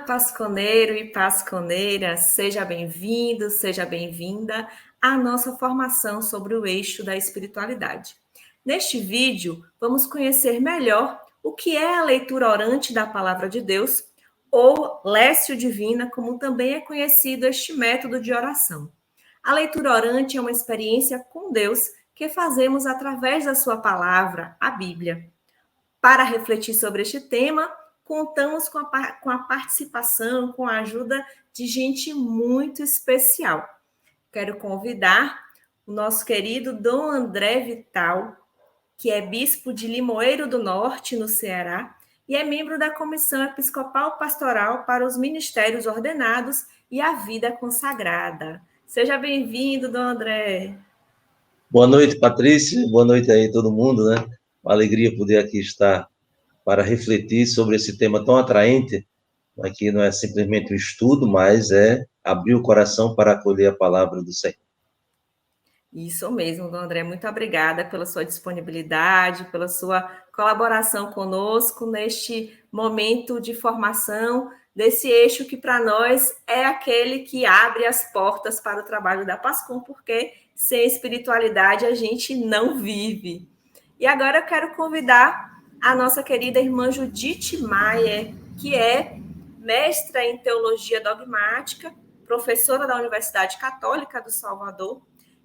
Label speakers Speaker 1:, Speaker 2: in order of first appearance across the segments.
Speaker 1: Pasconeiro e Pasconeira, seja bem-vindo, seja bem-vinda à nossa formação sobre o eixo da espiritualidade. Neste vídeo, vamos conhecer melhor o que é a leitura orante da Palavra de Deus, ou Lécio Divina, como também é conhecido este método de oração. A leitura orante é uma experiência com Deus que fazemos através da sua palavra, a Bíblia. Para refletir sobre este tema, contamos com a participação, com a ajuda de gente muito especial. Quero convidar o nosso querido Dom André Vital, que é bispo de Limoeiro do Norte, no Ceará, e é membro da Comissão Episcopal Pastoral para os Ministérios Ordenados e a Vida Consagrada. Seja bem-vindo, Dom André.
Speaker 2: Boa noite, Patrícia. Boa noite aí todo mundo, né? Uma alegria poder aqui estar para refletir sobre esse tema tão atraente. Aqui não é simplesmente um estudo, mas é abrir o coração para acolher a palavra do Senhor.
Speaker 1: Isso mesmo, Dom André. Muito obrigada pela sua disponibilidade, pela sua colaboração conosco neste momento de formação desse eixo que, para nós, é aquele que abre as portas para o trabalho da Pascom, porque sem espiritualidade a gente não vive. E agora eu quero convidar a nossa querida irmã Judite Maier, que é mestra em Teologia Dogmática, professora da Universidade Católica do Salvador,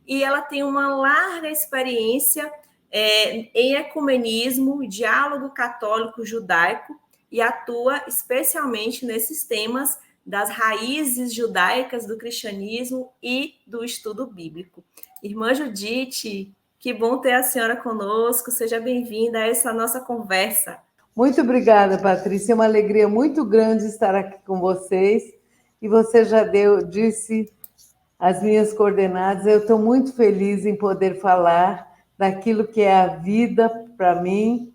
Speaker 1: e ela tem uma larga experiência em ecumenismo, diálogo católico-judaico, e atua especialmente nesses temas das raízes judaicas do cristianismo e do estudo bíblico. Irmã Judite, que bom ter a senhora conosco, seja bem-vinda a essa nossa conversa.
Speaker 3: Muito obrigada, Patrícia, é uma alegria muito grande estar aqui com vocês, e você já disse as minhas coordenadas. Eu estou muito feliz em poder falar daquilo que é a vida para mim,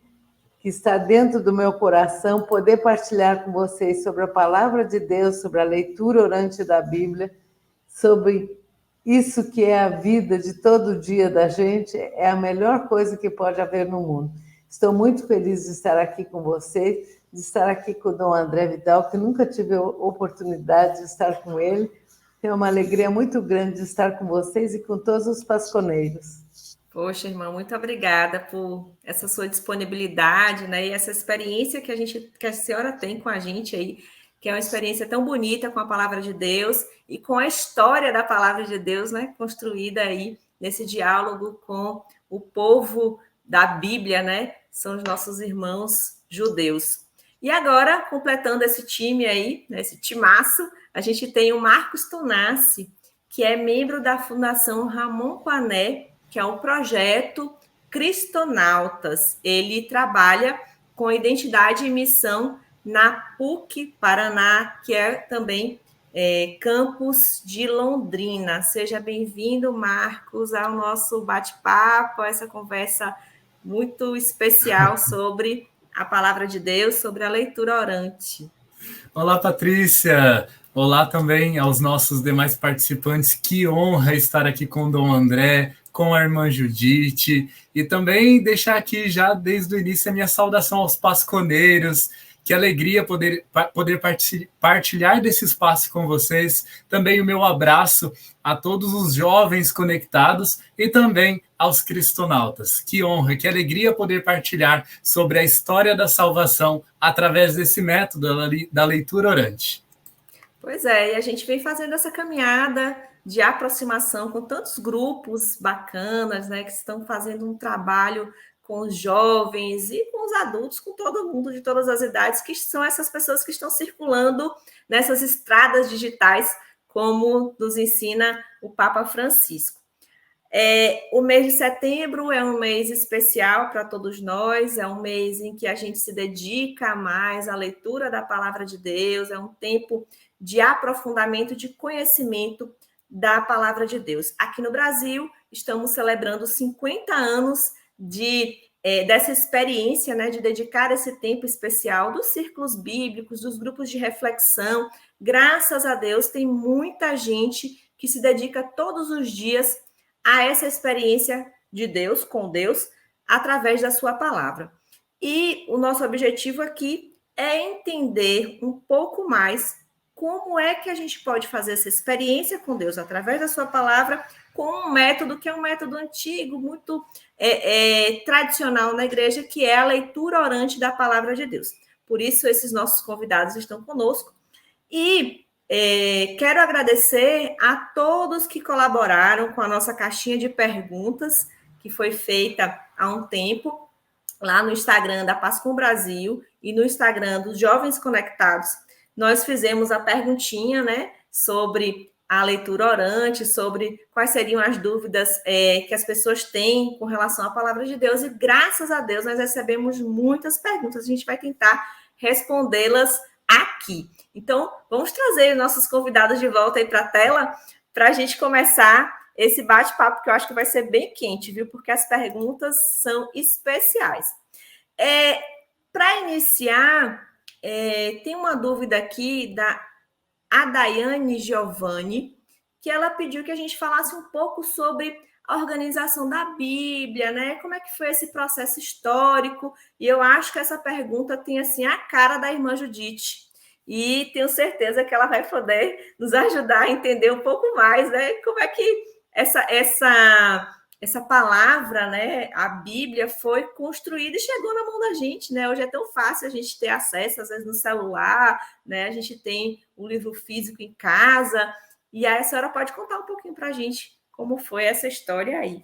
Speaker 3: que está dentro do meu coração, poder partilhar com vocês sobre a palavra de Deus, sobre a leitura orante da Bíblia, sobre isso que é a vida de todo dia da gente, é a melhor coisa que pode haver no mundo. Estou muito feliz de estar aqui com vocês, de estar aqui com o Dom André Vital, que nunca tive a oportunidade de estar com ele. É uma alegria muito grande de estar com vocês e com todos os pasconeiros.
Speaker 1: Poxa, irmã, muito obrigada por essa sua disponibilidade, né? E essa experiência que a senhora tem com a gente aí, que é uma experiência tão bonita com a palavra de Deus e com a história da palavra de Deus, né? Construída aí nesse diálogo com o povo da Bíblia, né? São os nossos irmãos judeus. E agora, completando esse time aí, né, esse timaço, a gente tem o Marcos Tonassi, que é membro da Fundação Ramon Pané, que é um projeto Cristonautas. Ele trabalha com identidade e missão na PUC Paraná, que é também campus de Londrina. Seja bem-vindo, Marcos, ao nosso bate-papo, a essa conversa muito especial sobre a palavra de Deus, sobre a leitura orante.
Speaker 4: Olá, Patrícia! Olá também aos nossos demais participantes. Que honra estar aqui com o Dom André, com a irmã Judite, e também deixar aqui já desde o início a minha saudação aos pasconeiros. Que alegria poder partilhar desse espaço com vocês. Também o meu abraço a todos os jovens conectados e também aos cristonautas. Que honra, que alegria poder partilhar sobre a história da salvação através desse método da leitura orante.
Speaker 1: Pois é, e a gente vem fazendo essa caminhada de aproximação com tantos grupos bacanas, né, que estão fazendo um trabalho com os jovens e com os adultos, com todo mundo de todas as idades, que são essas pessoas que estão circulando nessas estradas digitais, como nos ensina o Papa Francisco. O mês de setembro é um mês especial para todos nós, é um mês em que a gente se dedica mais à leitura da palavra de Deus, é um tempo de aprofundamento, de conhecimento da palavra de Deus. Aqui no Brasil, estamos celebrando 50 anos dessa experiência, né, de dedicar esse tempo especial dos círculos bíblicos, dos grupos de reflexão. Graças a Deus, tem muita gente que se dedica todos os dias a essa experiência de Deus, com Deus, através da sua palavra. E o nosso objetivo aqui é entender um pouco mais como é que a gente pode fazer essa experiência com Deus através da sua palavra, com um método que é um método antigo, muito tradicional na igreja, que é a leitura orante da palavra de Deus. Por isso, esses nossos convidados estão conosco. E quero agradecer a todos que colaboraram com a nossa caixinha de perguntas, que foi feita há um tempo, lá no Instagram da Pascom Brasil e no Instagram dos Jovens Conectados. Nós fizemos a perguntinha, né, sobre a leitura orante, sobre quais seriam as dúvidas que as pessoas têm com relação à palavra de Deus, e graças a Deus nós recebemos muitas perguntas, a gente vai tentar respondê-las aqui. Então, vamos trazer nossos convidados de volta aí para a tela, para a gente começar esse bate-papo, que eu acho que vai ser bem quente, viu? Porque as perguntas são especiais. Para iniciar, tem uma dúvida aqui da Daiane Giovanni, que ela pediu que a gente falasse um pouco sobre a organização da Bíblia, né? Como é que foi esse processo histórico? E eu acho que essa pergunta tem, assim, a cara da irmã Judite. E tenho certeza que ela vai poder nos ajudar a entender um pouco mais, né? Como é que essa palavra, né, a Bíblia, foi construída e chegou na mão da gente, né? Hoje é tão fácil a gente ter acesso, às vezes, no celular, né? A gente tem um livro físico em casa. E aí a senhora pode contar um pouquinho para a gente como foi essa história aí.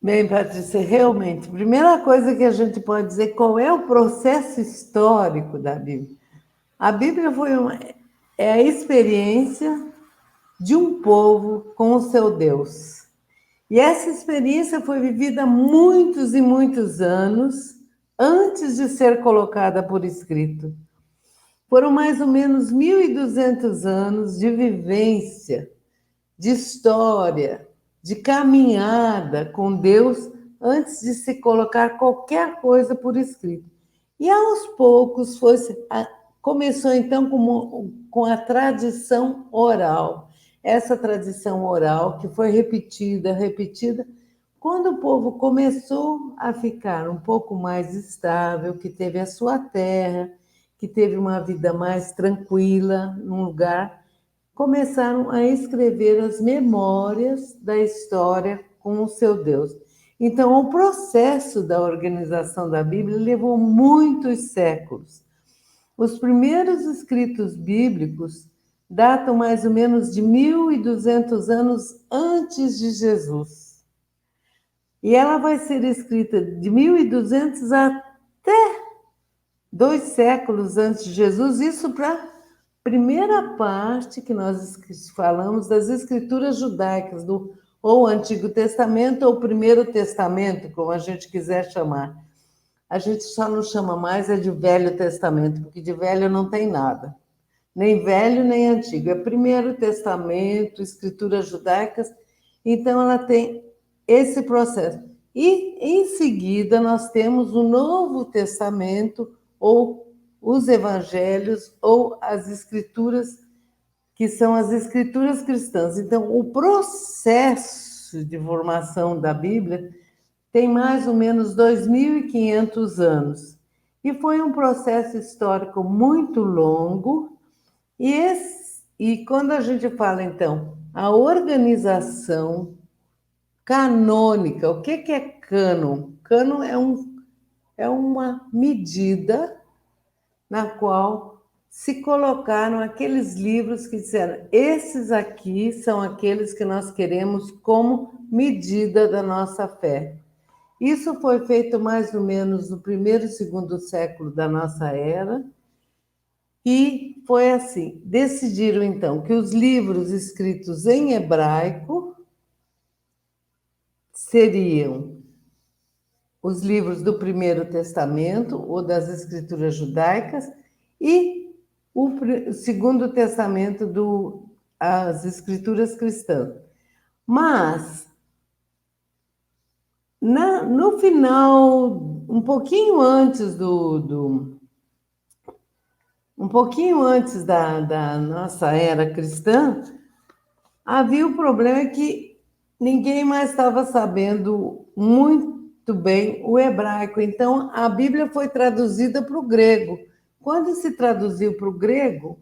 Speaker 3: Bem, Patrícia, realmente, primeira coisa que a gente pode dizer, qual é o processo histórico da Bíblia? A Bíblia é a experiência de um povo com o seu Deus. E essa experiência foi vivida há muitos e muitos anos antes de ser colocada por escrito. Foram mais ou menos 1.200 anos de vivência, de história, de caminhada com Deus antes de se colocar qualquer coisa por escrito. E aos poucos começou então com a tradição oral. Essa tradição oral que foi repetida, quando o povo começou a ficar um pouco mais estável, que teve a sua terra, que teve uma vida mais tranquila num lugar, começaram a escrever as memórias da história com o seu Deus. Então, o processo da organização da Bíblia levou muitos séculos. Os primeiros escritos bíblicos datam mais ou menos de 1.200 anos antes de Jesus. E ela vai ser escrita de 1.200 até 2 séculos antes de Jesus, isso para a primeira parte que nós falamos das escrituras judaicas, ou Antigo Testamento ou Primeiro Testamento, como a gente quiser chamar. A gente só não chama mais de Velho Testamento, porque de velho não tem nada. Nem velho, nem antigo. É Primeiro Testamento, escrituras judaicas. Então, ela tem esse processo. E, em seguida, nós temos o Novo Testamento, ou os Evangelhos, ou as Escrituras, que são as Escrituras cristãs. Então, o processo de formação da Bíblia tem mais ou menos 2.500 anos. E foi um processo histórico muito longo. E quando a gente fala, então, a organização canônica, o que é cânon? Cânon é uma medida na qual se colocaram aqueles livros que disseram, esses aqui são aqueles que nós queremos como medida da nossa fé. Isso foi feito mais ou menos no 1º e 2º século da nossa era, e foi assim, decidiram então que os livros escritos em hebraico seriam os livros do Primeiro Testamento, ou das Escrituras Judaicas, e o Segundo Testamento, as Escrituras Cristãs. Mas, no final, um pouquinho antes da nossa era cristã, havia o problema que ninguém mais estava sabendo muito Muito bem, o hebraico. Então, a Bíblia foi traduzida para o grego. Quando se traduziu para o grego,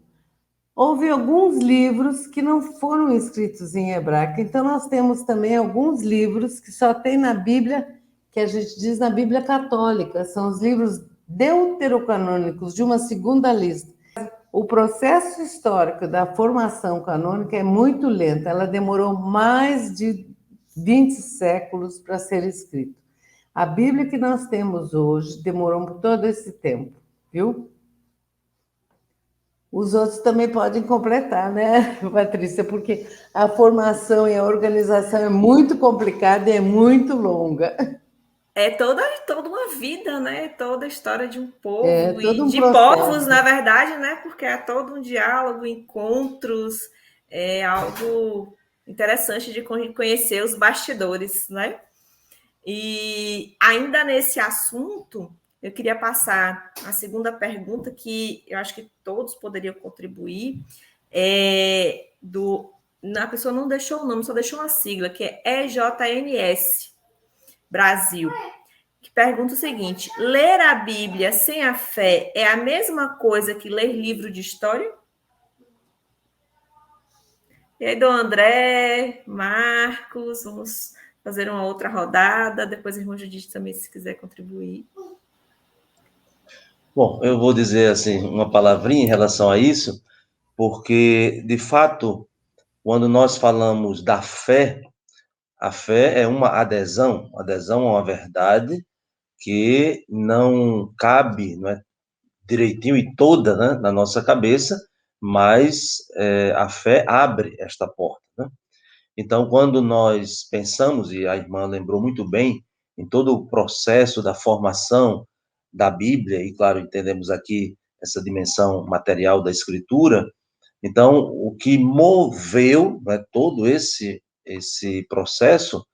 Speaker 3: houve alguns livros que não foram escritos em hebraico. Então, nós temos também alguns livros que só tem na Bíblia, que a gente diz na Bíblia católica. São os livros deuterocanônicos, de uma segunda lista. O processo histórico da formação canônica é muito lento. Ela demorou mais de 20 séculos para ser escrita. A Bíblia que nós temos hoje demorou todo esse tempo, viu? Os outros também podem completar, né, Patrícia? Porque a formação e a organização é muito complicada e é muito longa.
Speaker 1: É toda uma vida, né? Toda a história de um povo
Speaker 3: É todo
Speaker 1: e
Speaker 3: um
Speaker 1: de povos,
Speaker 3: processo.
Speaker 1: na verdade, né? Porque é todo um diálogo, encontros, é algo interessante de conhecer os bastidores, né? E ainda nesse assunto, eu queria passar a segunda pergunta, que eu acho que todos poderiam contribuir, a pessoa não deixou o nome, só deixou uma sigla, que é EJNS, Brasil, que pergunta o seguinte: ler a Bíblia sem a fé é a mesma coisa que ler livro de história? E aí, Dom André, Marcos, vamos fazer uma outra rodada, depois o irmão Judite também, se quiser contribuir.
Speaker 2: Bom, eu vou dizer assim uma palavrinha em relação a isso, porque de fato, quando nós falamos da fé, a fé é uma adesão a uma verdade que não cabe, não é, direitinho e toda, né, na nossa cabeça, mas a fé abre esta porta, né? Então, quando nós pensamos, e a irmã lembrou muito bem, em todo o processo da formação da Bíblia, e claro, entendemos aqui essa dimensão material da Escritura, então, o que moveu, né, todo esse processo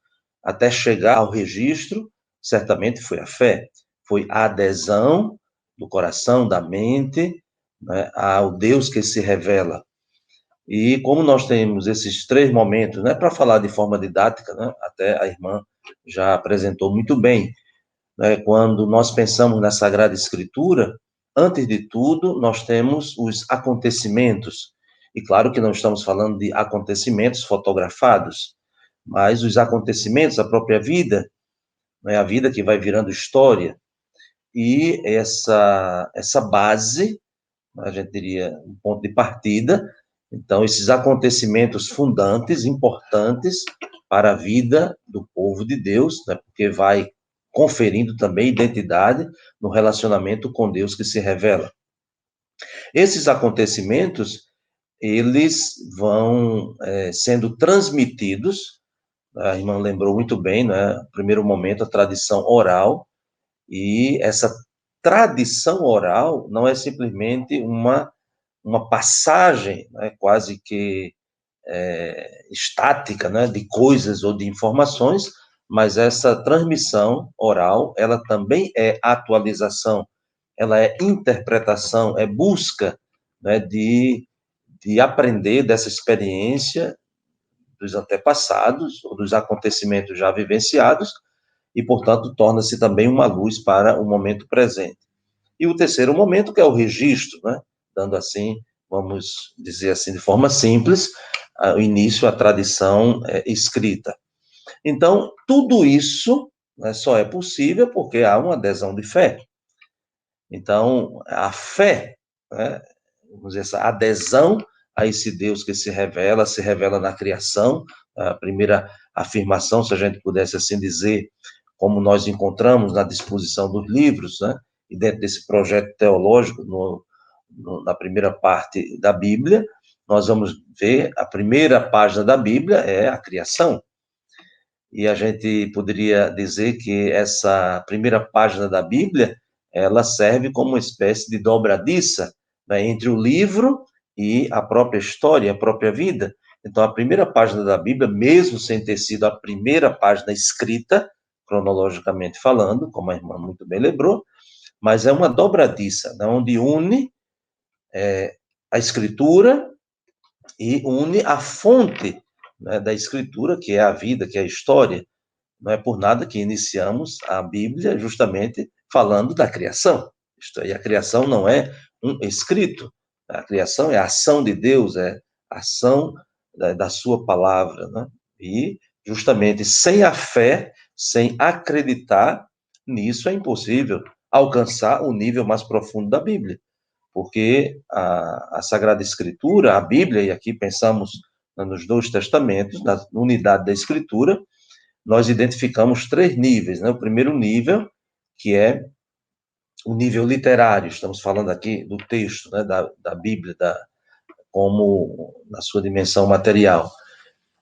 Speaker 2: até chegar ao registro, certamente foi a fé, foi a adesão do coração, da mente, né, ao Deus que se revela. E como nós temos esses três momentos, né, para falar de forma didática, né, até a irmã já apresentou muito bem, né, quando nós pensamos na Sagrada Escritura, antes de tudo, nós temos os acontecimentos. E claro que não estamos falando de acontecimentos fotografados, mas os acontecimentos, a própria vida, né, a vida que vai virando história. E essa base, a gente diria, um ponto de partida. Então, esses acontecimentos fundantes, importantes para a vida do povo de Deus, né, porque vai conferindo também identidade no relacionamento com Deus que se revela. Esses acontecimentos, eles vão sendo transmitidos, a irmã lembrou muito bem, né, no primeiro momento, a tradição oral, e essa tradição oral não é simplesmente uma passagem, né, quase que estática, né, de coisas ou de informações, mas essa transmissão oral, ela também é atualização, ela é interpretação, é busca, né, de aprender dessa experiência dos antepassados, ou dos acontecimentos já vivenciados, e, portanto, torna-se também uma luz para o momento presente. E o terceiro momento, que é o registro, né, dando assim, vamos dizer assim, de forma simples, o início à tradição escrita. Então, tudo isso, né, só é possível porque há uma adesão de fé. Então, a fé, né, vamos dizer, essa adesão a esse Deus que se revela na criação, a primeira afirmação, se a gente pudesse assim dizer, como nós encontramos na disposição dos livros, né, e dentro desse projeto teológico, na primeira parte da Bíblia, nós vamos ver a primeira página da Bíblia é a criação. E a gente poderia dizer que essa primeira página da Bíblia, ela serve como uma espécie de dobradiça, né, entre o livro e a própria história, a própria vida. Então, a primeira página da Bíblia, mesmo sem ter sido a primeira página escrita, cronologicamente falando, como a irmã muito bem lembrou, mas é uma dobradiça, né, onde une a Escritura e une a fonte, né, da Escritura, que é a vida, que é a história, Não é por nada que iniciamos a Bíblia justamente falando da criação. Isto aí, a criação não é um escrito, a criação é a ação de Deus, é a ação da sua palavra, né? E justamente sem a fé, sem acreditar nisso, é impossível alcançar o nível mais profundo da Bíblia, porque a Sagrada Escritura, a Bíblia, e aqui pensamos nos dois testamentos, na unidade da Escritura, nós identificamos 3 níveis, né? O primeiro nível, que é o nível literário, estamos falando aqui do texto, né, da Bíblia, como na sua dimensão material.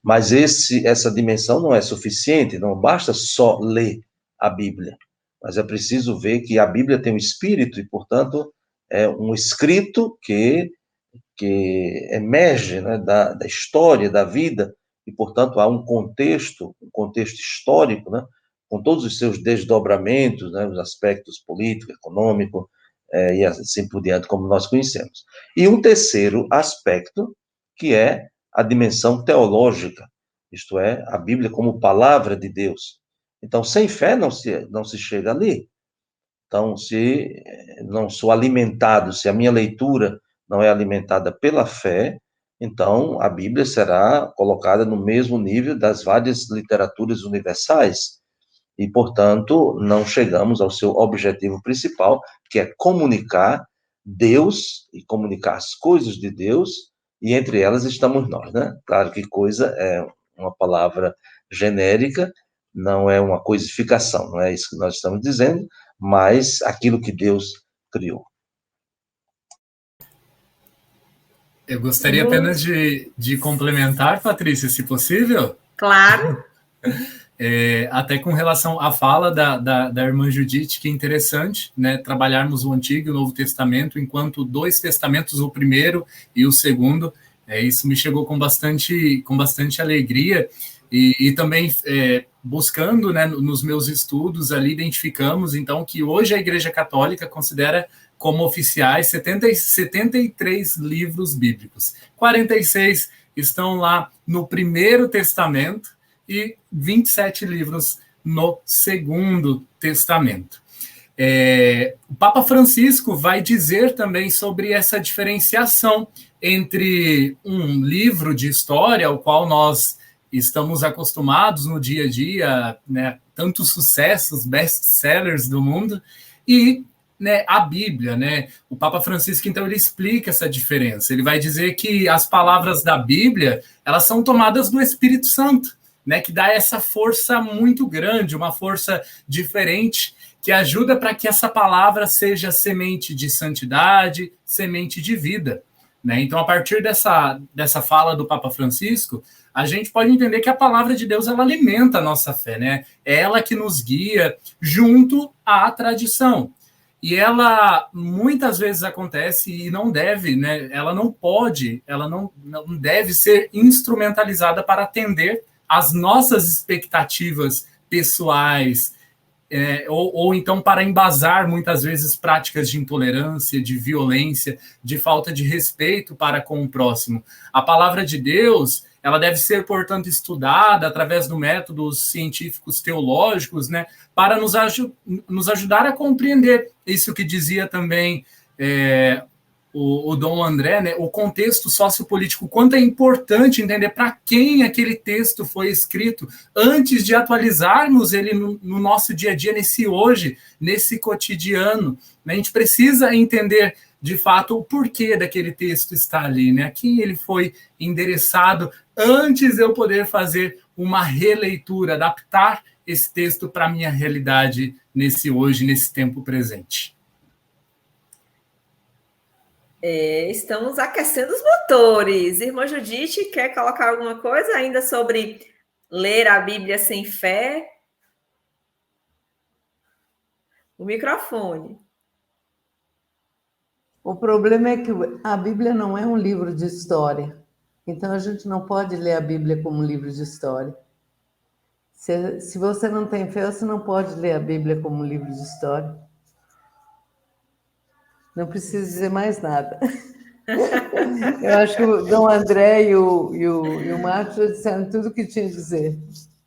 Speaker 2: Mas essa dimensão não é suficiente, não basta só ler a Bíblia, mas é preciso ver que a Bíblia tem um espírito e, portanto, é um escrito que emerge, né, da história, da vida, e, portanto, há um contexto histórico, né, com todos os seus desdobramentos, né, os aspectos político, econômico, e assim por diante, como nós conhecemos. E um terceiro aspecto, que é a dimensão teológica, isto é, a Bíblia como palavra de Deus. Então, sem fé não se chega ali. Então, se não sou alimentado, se a minha leitura não é alimentada pela fé, então a Bíblia será colocada no mesmo nível das várias literaturas universais. E, portanto, não chegamos ao seu objetivo principal, que é comunicar Deus e comunicar as coisas de Deus, e entre elas estamos nós, né? Claro que coisa é uma palavra genérica, não é uma coisificação, não é isso que nós estamos dizendo, mas aquilo que Deus criou.
Speaker 4: Eu gostaria apenas de complementar, Patrícia, se possível.
Speaker 1: Claro.
Speaker 4: Até com relação à fala da irmã Judite, que é interessante, né, trabalharmos o Antigo e o Novo Testamento enquanto 2 testamentos, o primeiro e o segundo. Isso me chegou com bastante alegria e também buscando, né, nos meus estudos ali, identificamos então que hoje a Igreja Católica considera como oficiais 73 livros bíblicos. 46 estão lá no Primeiro Testamento e 27 livros no Segundo Testamento. O Papa Francisco vai dizer também sobre essa diferenciação entre um livro de história, ao qual nós estamos acostumados no dia a dia, né, tantos sucessos, best-sellers do mundo, e, né, a Bíblia, né? O Papa Francisco, então, ele explica essa diferença. Ele vai dizer que as palavras da Bíblia, elas são tomadas do Espírito Santo, né, que dá essa força muito grande, uma força diferente, que ajuda para que essa palavra seja semente de santidade, semente de vida, né? Então, a partir dessa fala do Papa Francisco, a gente pode entender que a palavra de Deus, ela alimenta a nossa fé, né? É ela que nos guia junto à tradição. E ela muitas vezes acontece e não deve, né? Ela não deve ser instrumentalizada para atender às nossas expectativas pessoais, ou então para embasar muitas vezes práticas de intolerância, de violência, de falta de respeito para com o próximo. A palavra de Deus, ela deve ser, portanto, estudada através do métodos científicos teológicos, né, para nos ajudar a compreender isso que dizia também o Dom André, né, o contexto sociopolítico, quanto é importante entender para quem aquele texto foi escrito, antes de atualizarmos ele no nosso dia a dia, nesse hoje, nesse cotidiano. A gente precisa entender, de fato, o porquê daquele texto estar ali, né? A quem ele foi endereçado, antes de eu poder fazer uma releitura, adaptar esse texto para a minha realidade nesse hoje, nesse tempo presente.
Speaker 1: Estamos aquecendo os motores. Irmã Judite, quer colocar alguma coisa ainda sobre ler a Bíblia sem fé? O microfone.
Speaker 3: O problema é que a Bíblia não é um livro de história. Então, a gente não pode ler a Bíblia como um livro de história. Se você não tem fé, você não pode ler a Bíblia como um livro de história. Não preciso dizer mais nada. Eu acho que o Dom André e o Marcos já disseram tudo o que tinha a dizer.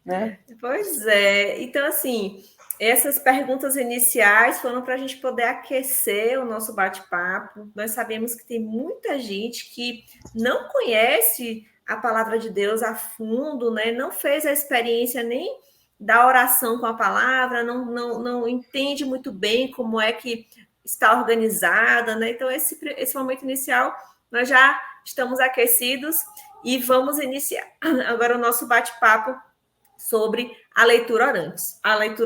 Speaker 3: né?
Speaker 1: Pois é. Então, assim, essas perguntas iniciais foram para a gente poder aquecer o nosso bate-papo. Nós sabemos que tem muita gente que não conhece a palavra de Deus a fundo, né? Não fez a experiência nem da oração com a palavra, não entende muito bem como é que está organizada, né? Então, esse momento inicial, nós já estamos aquecidos e vamos iniciar agora o nosso bate-papo sobre a leitura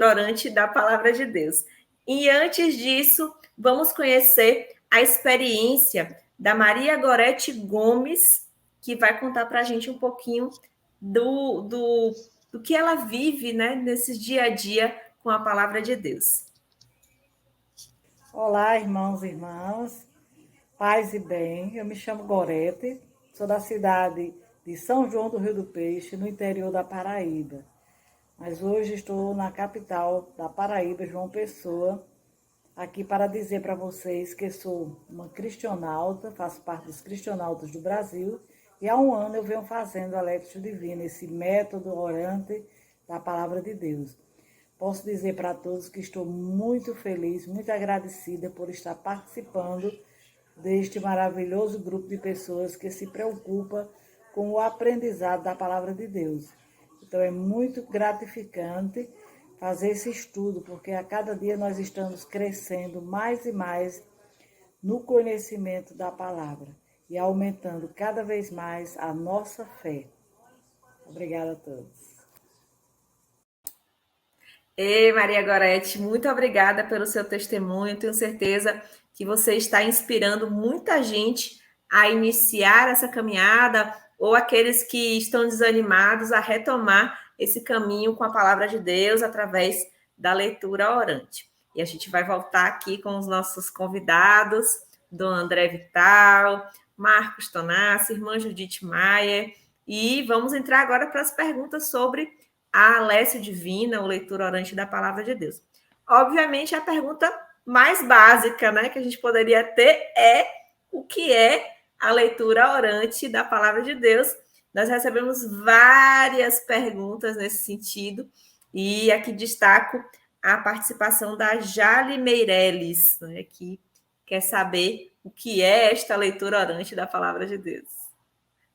Speaker 1: orante da palavra de Deus. E antes disso, vamos conhecer a experiência da Maria Gorete Gomes, que vai contar para a gente um pouquinho do que ela vive, né, nesse dia a dia com a palavra de Deus.
Speaker 5: Olá, irmãos e irmãs, paz e bem. Eu me chamo Gorete, sou da cidade de São João do Rio do Peixe, no interior da Paraíba. Mas hoje estou na capital da Paraíba, João Pessoa, aqui para dizer para vocês que sou uma cristonauta, faço parte dos cristonautas do Brasil, e há um ano eu venho fazendo a Lectio Divina, esse método orante da Palavra de Deus. Posso dizer para todos que estou muito feliz, muito agradecida por estar participando deste maravilhoso grupo de pessoas que se preocupa com o aprendizado da Palavra de Deus. Então, é muito gratificante fazer esse estudo, porque a cada dia nós estamos crescendo mais e mais no conhecimento da palavra e aumentando cada vez mais a nossa fé. Obrigada a todos.
Speaker 1: Ei, Maria Gorete, muito obrigada pelo seu testemunho. Tenho certeza que você está inspirando muita gente a iniciar essa caminhada, ou aqueles que estão desanimados a retomar esse caminho com a palavra de Deus através da leitura orante. E a gente vai voltar aqui com os nossos convidados, Dom André Vital, Marcos Tonassi, irmã Judite Maier, e vamos entrar agora para as perguntas sobre a Lectio Divina, ou leitura orante da palavra de Deus. Obviamente, a pergunta mais básica, né, que a gente poderia ter é o que é a leitura orante da palavra de Deus. Nós recebemos várias perguntas nesse sentido, e aqui destaco a participação da Jale Meirelles, né, que quer saber o que é esta leitura orante da palavra de Deus.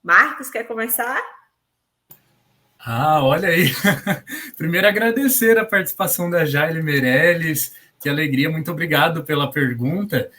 Speaker 1: Marcos, quer começar?
Speaker 4: Olha aí. Primeiro, agradecer a participação da Jale Meirelles, que alegria, muito obrigado pela pergunta.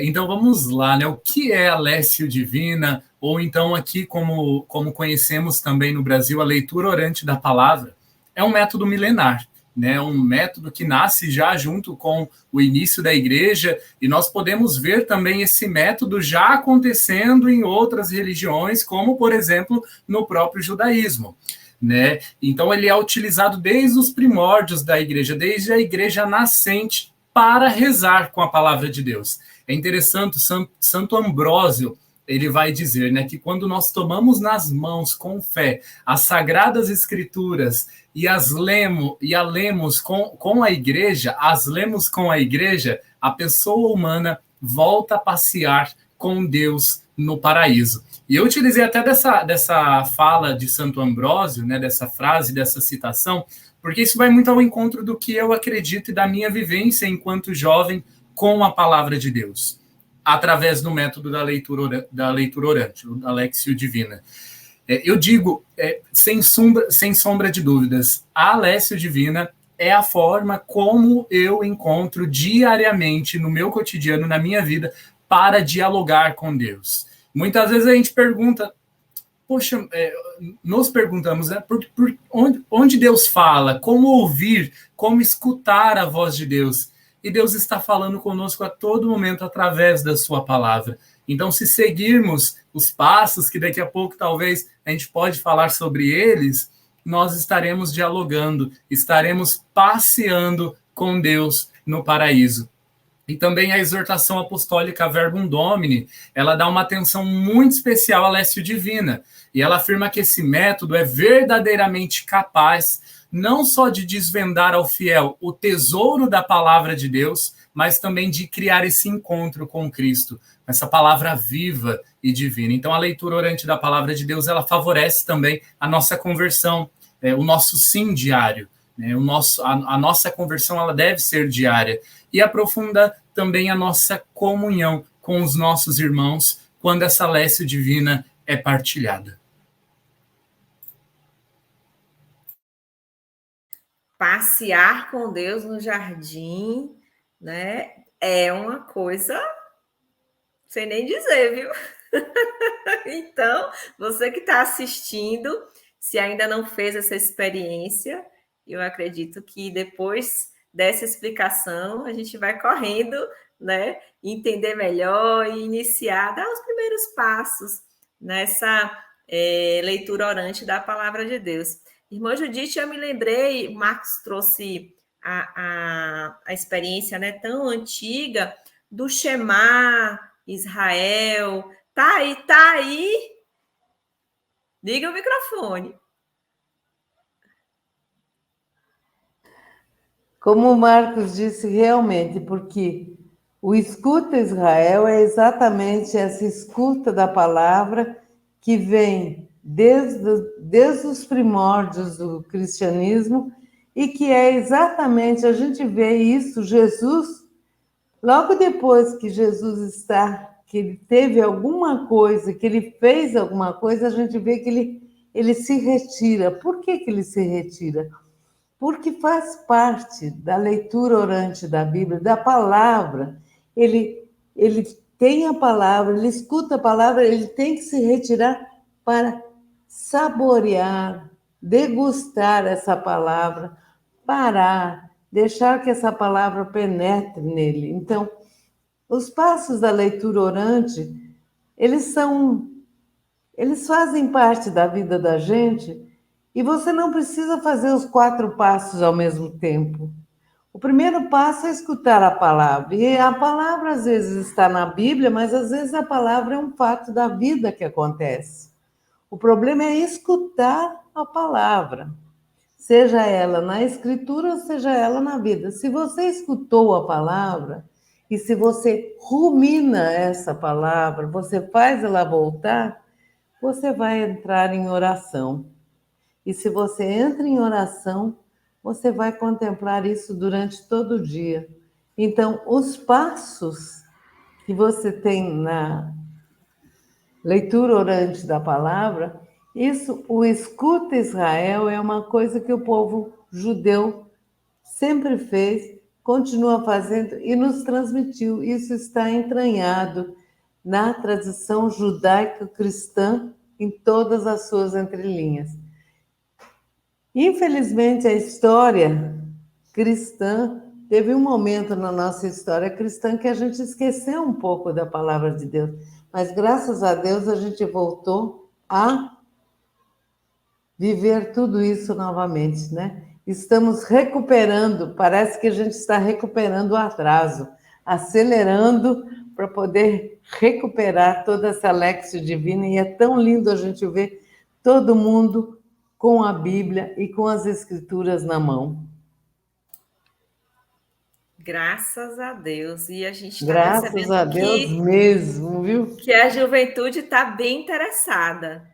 Speaker 4: Então, vamos lá, né? O que é a Lectio Divina, ou então aqui, como conhecemos também no Brasil, a leitura orante da palavra? É um método milenar, né? Um método que nasce já junto com o início da igreja, e nós podemos ver também esse método já acontecendo em outras religiões, como, por exemplo, no próprio judaísmo, né? Então, ele é utilizado desde os primórdios da igreja, desde a igreja nascente, para rezar com a palavra de Deus. É interessante, Santo Ambrósio, ele vai dizer, né, que quando nós tomamos nas mãos com fé as Sagradas Escrituras e as lemos com a igreja, a pessoa humana volta a passear com Deus no paraíso. E eu utilizei até dessa fala de Santo Ambrósio, né, dessa frase, dessa citação, porque isso vai muito ao encontro do que eu acredito e da minha vivência enquanto jovem com a palavra de Deus, através do método da leitura orante, da Lectio Divina. Eu digo, sem sombra de dúvidas, a Lectio Divina é a forma como eu encontro diariamente no meu cotidiano, na minha vida, para dialogar com Deus. Muitas vezes a gente pergunta, poxa, nós perguntamos, né, por onde Deus fala, como ouvir, como escutar a voz de Deus. E Deus está falando conosco a todo momento através da sua palavra. Então, se seguirmos os passos, que daqui a pouco talvez a gente pode falar sobre eles, nós estaremos dialogando, estaremos passeando com Deus no paraíso. E também a exortação apostólica Verbum Domini, ela dá uma atenção muito especial à Lectio Divina. E ela afirma que esse método é verdadeiramente capaz não só de desvendar ao fiel o tesouro da palavra de Deus, mas também de criar esse encontro com Cristo, essa palavra viva e divina. Então, a leitura orante da palavra de Deus, ela favorece também a nossa conversão. o nosso sim diário, né? A nossa conversão ela deve ser diária e aprofunda também a nossa comunhão com os nossos irmãos quando essa lécio divina é partilhada.
Speaker 1: Passear com Deus no jardim, né? É uma coisa sem nem dizer, viu? Então, você que está assistindo, se ainda não fez essa experiência, eu acredito que depois dessa explicação a gente vai correndo, né? Entender melhor e iniciar, dar os primeiros passos nessa leitura orante da palavra de Deus. Irmã Judite, eu me lembrei, o Marcos trouxe a experiência, né, tão antiga do Shema Israel. Tá aí, tá aí. Liga o microfone.
Speaker 3: Como o Marcos disse, realmente, porque o escuta Israel é exatamente essa escuta da palavra que vem desde os primórdios do cristianismo e que é exatamente, a gente vê isso, Jesus, logo depois que Jesus que ele teve alguma coisa, que ele fez alguma coisa, a gente vê que ele se retira. Por que ele se retira? Porque faz parte da leitura orante da Bíblia, da palavra. Ele tem a palavra, ele escuta a palavra, ele tem que se retirar para saborear, degustar essa palavra, parar, deixar que essa palavra penetre nele. Então, os passos da leitura orante, eles fazem parte da vida da gente e você não precisa fazer os 4 passos ao mesmo tempo. O primeiro passo é escutar a palavra. E a palavra às vezes está na Bíblia, mas às vezes a palavra é um fato da vida que acontece. O problema é escutar a palavra, seja ela na escritura ou seja ela na vida. Se você escutou a palavra e se você rumina essa palavra, você faz ela voltar, você vai entrar em oração. E se você entra em oração, você vai contemplar isso durante todo o dia. Então, os passos que você tem na leitura orante da palavra, isso, o escuta Israel, é uma coisa que o povo judeu sempre fez, continua fazendo e nos transmitiu. Isso está entranhado na tradição judaico-cristã em todas as suas entrelinhas. Infelizmente, a história cristã teve um momento na nossa história cristã que a gente esqueceu um pouco da palavra de Deus, mas graças a Deus a gente voltou a viver tudo isso novamente, né? Estamos recuperando, parece que a gente está recuperando o atraso, acelerando para poder recuperar toda essa léxico divina, e é tão lindo a gente ver todo mundo com a Bíblia e com as Escrituras na mão.
Speaker 1: Graças a Deus. E a gente está
Speaker 3: Graças a Deus mesmo, viu?
Speaker 1: Que a juventude está bem interessada.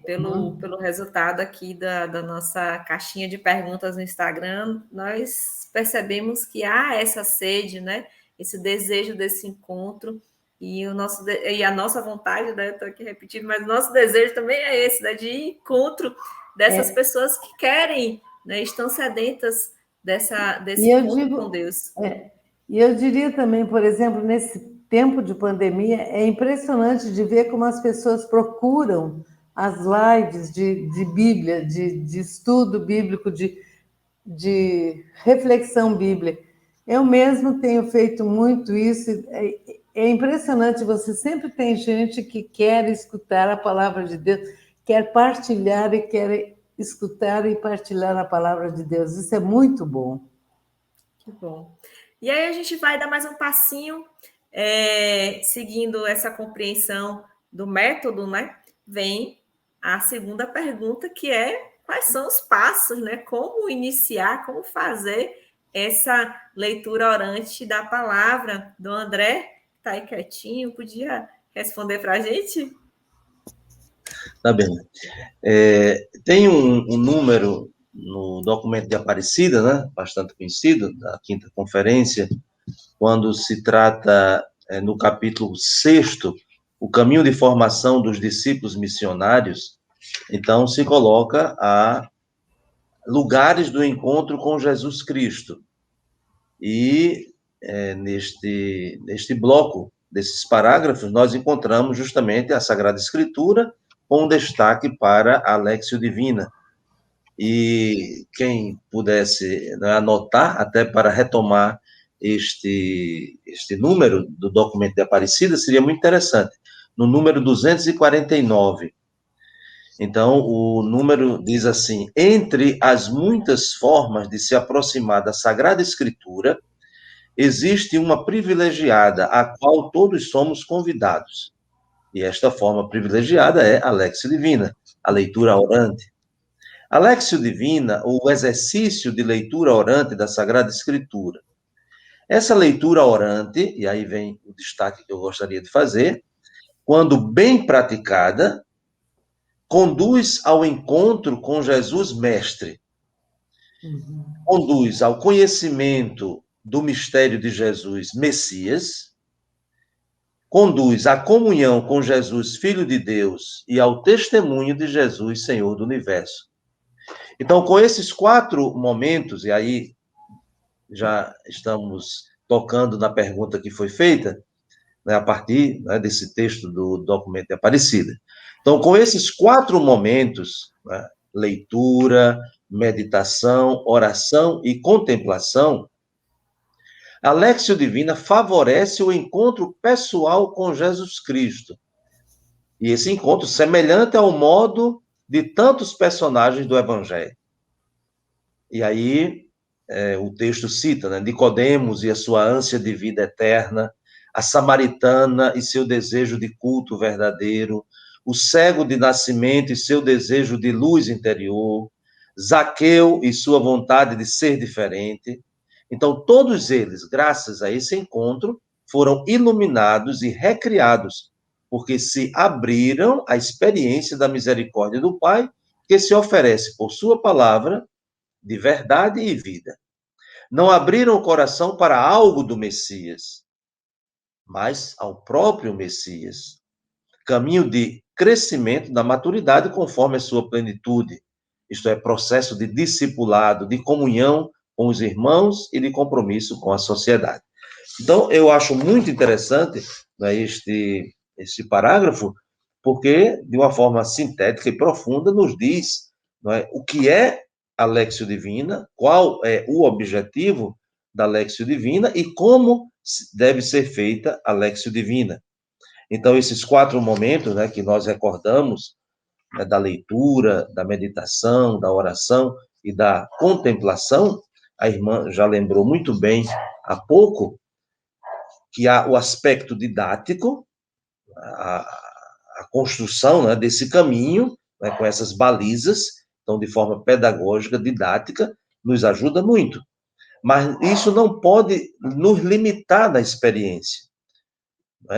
Speaker 1: Pelo resultado aqui da nossa caixinha de perguntas no Instagram, nós percebemos que há essa sede, né? Esse desejo desse encontro e a nossa vontade, né? Estou aqui repetindo, mas o nosso desejo também é esse, né? De encontro dessas pessoas que querem, né? Estão sedentas desse encontro com Deus.
Speaker 3: E eu diria também, por exemplo, nesse tempo de pandemia, é impressionante de ver como as pessoas procuram as lives de Bíblia, de estudo bíblico, de reflexão bíblica. Eu mesmo tenho feito muito isso. É impressionante, você sempre tem gente que quer escutar a palavra de Deus, quer partilhar e quer escutar e partilhar a palavra de Deus. Isso é muito bom.
Speaker 1: Que bom. E aí a gente vai dar mais um passinho, seguindo essa compreensão do método, né? Vem a segunda pergunta, que é quais são os passos, né? Como iniciar, como fazer essa leitura orante da palavra. Do André, está aí quietinho, podia responder para a gente?
Speaker 2: Tá bem. Tem um número no documento de Aparecida, né, bastante conhecido, da Quinta Conferência, quando se trata, no capítulo 6º, o caminho de formação dos discípulos missionários. Então, se coloca a lugares do encontro com Jesus Cristo. E neste bloco desses parágrafos, nós encontramos justamente a Sagrada Escritura, com destaque para a Léxio Divina. E quem pudesse, né, anotar, até para retomar este número do documento de Aparecida, seria muito interessante. No número 249. Então, o número diz assim: entre as muitas formas de se aproximar da Sagrada Escritura, existe uma privilegiada, a qual todos somos convidados. E esta forma privilegiada é a Léxio Divina, a leitura orante. A Léxio Divina, ou o exercício de leitura orante da Sagrada Escritura. Essa leitura orante, e aí vem o destaque que eu gostaria de fazer, quando bem praticada, conduz ao encontro com Jesus Mestre, conduz ao conhecimento do mistério de Jesus Messias, conduz à comunhão com Jesus, Filho de Deus, e ao testemunho de Jesus, Senhor do Universo. Então, com esses 4 momentos, e aí já estamos tocando na pergunta que foi feita, né, a partir, né, desse texto do documento de Aparecida. Então, com esses 4 momentos, né, leitura, meditação, oração e contemplação, a Léxio Divina favorece o encontro pessoal com Jesus Cristo. E esse encontro semelhante ao modo de tantos personagens do Evangelho. E aí, o texto cita, né, Nicodemos e a sua ânsia de vida eterna, a samaritana e seu desejo de culto verdadeiro, o cego de nascimento e seu desejo de luz interior, Zaqueu e sua vontade de ser diferente. Então, todos eles, graças a esse encontro, foram iluminados e recriados, porque se abriram à experiência da misericórdia do Pai, que se oferece por sua palavra de verdade e vida. Não abriram o coração para algo do Messias, mas ao próprio Messias. Caminho de crescimento da maturidade conforme a sua plenitude. Isto é, processo de discipulado, de comunhão com os irmãos e de compromisso com a sociedade. Então, eu acho muito interessante, né, este parágrafo, porque, de uma forma sintética e profunda, nos diz, né, o que é a Léxio Divina, qual é o objetivo da Léxio Divina e como deve ser feita a Léxio Divina. Então, esses 4 momentos, né, que nós recordamos, né, da leitura, da meditação, da oração e da contemplação, a irmã já lembrou muito bem há pouco que há o aspecto didático, a construção, né, desse caminho, né, com essas balizas, então, de forma pedagógica, didática, nos ajuda muito. Mas isso não pode nos limitar na experiência.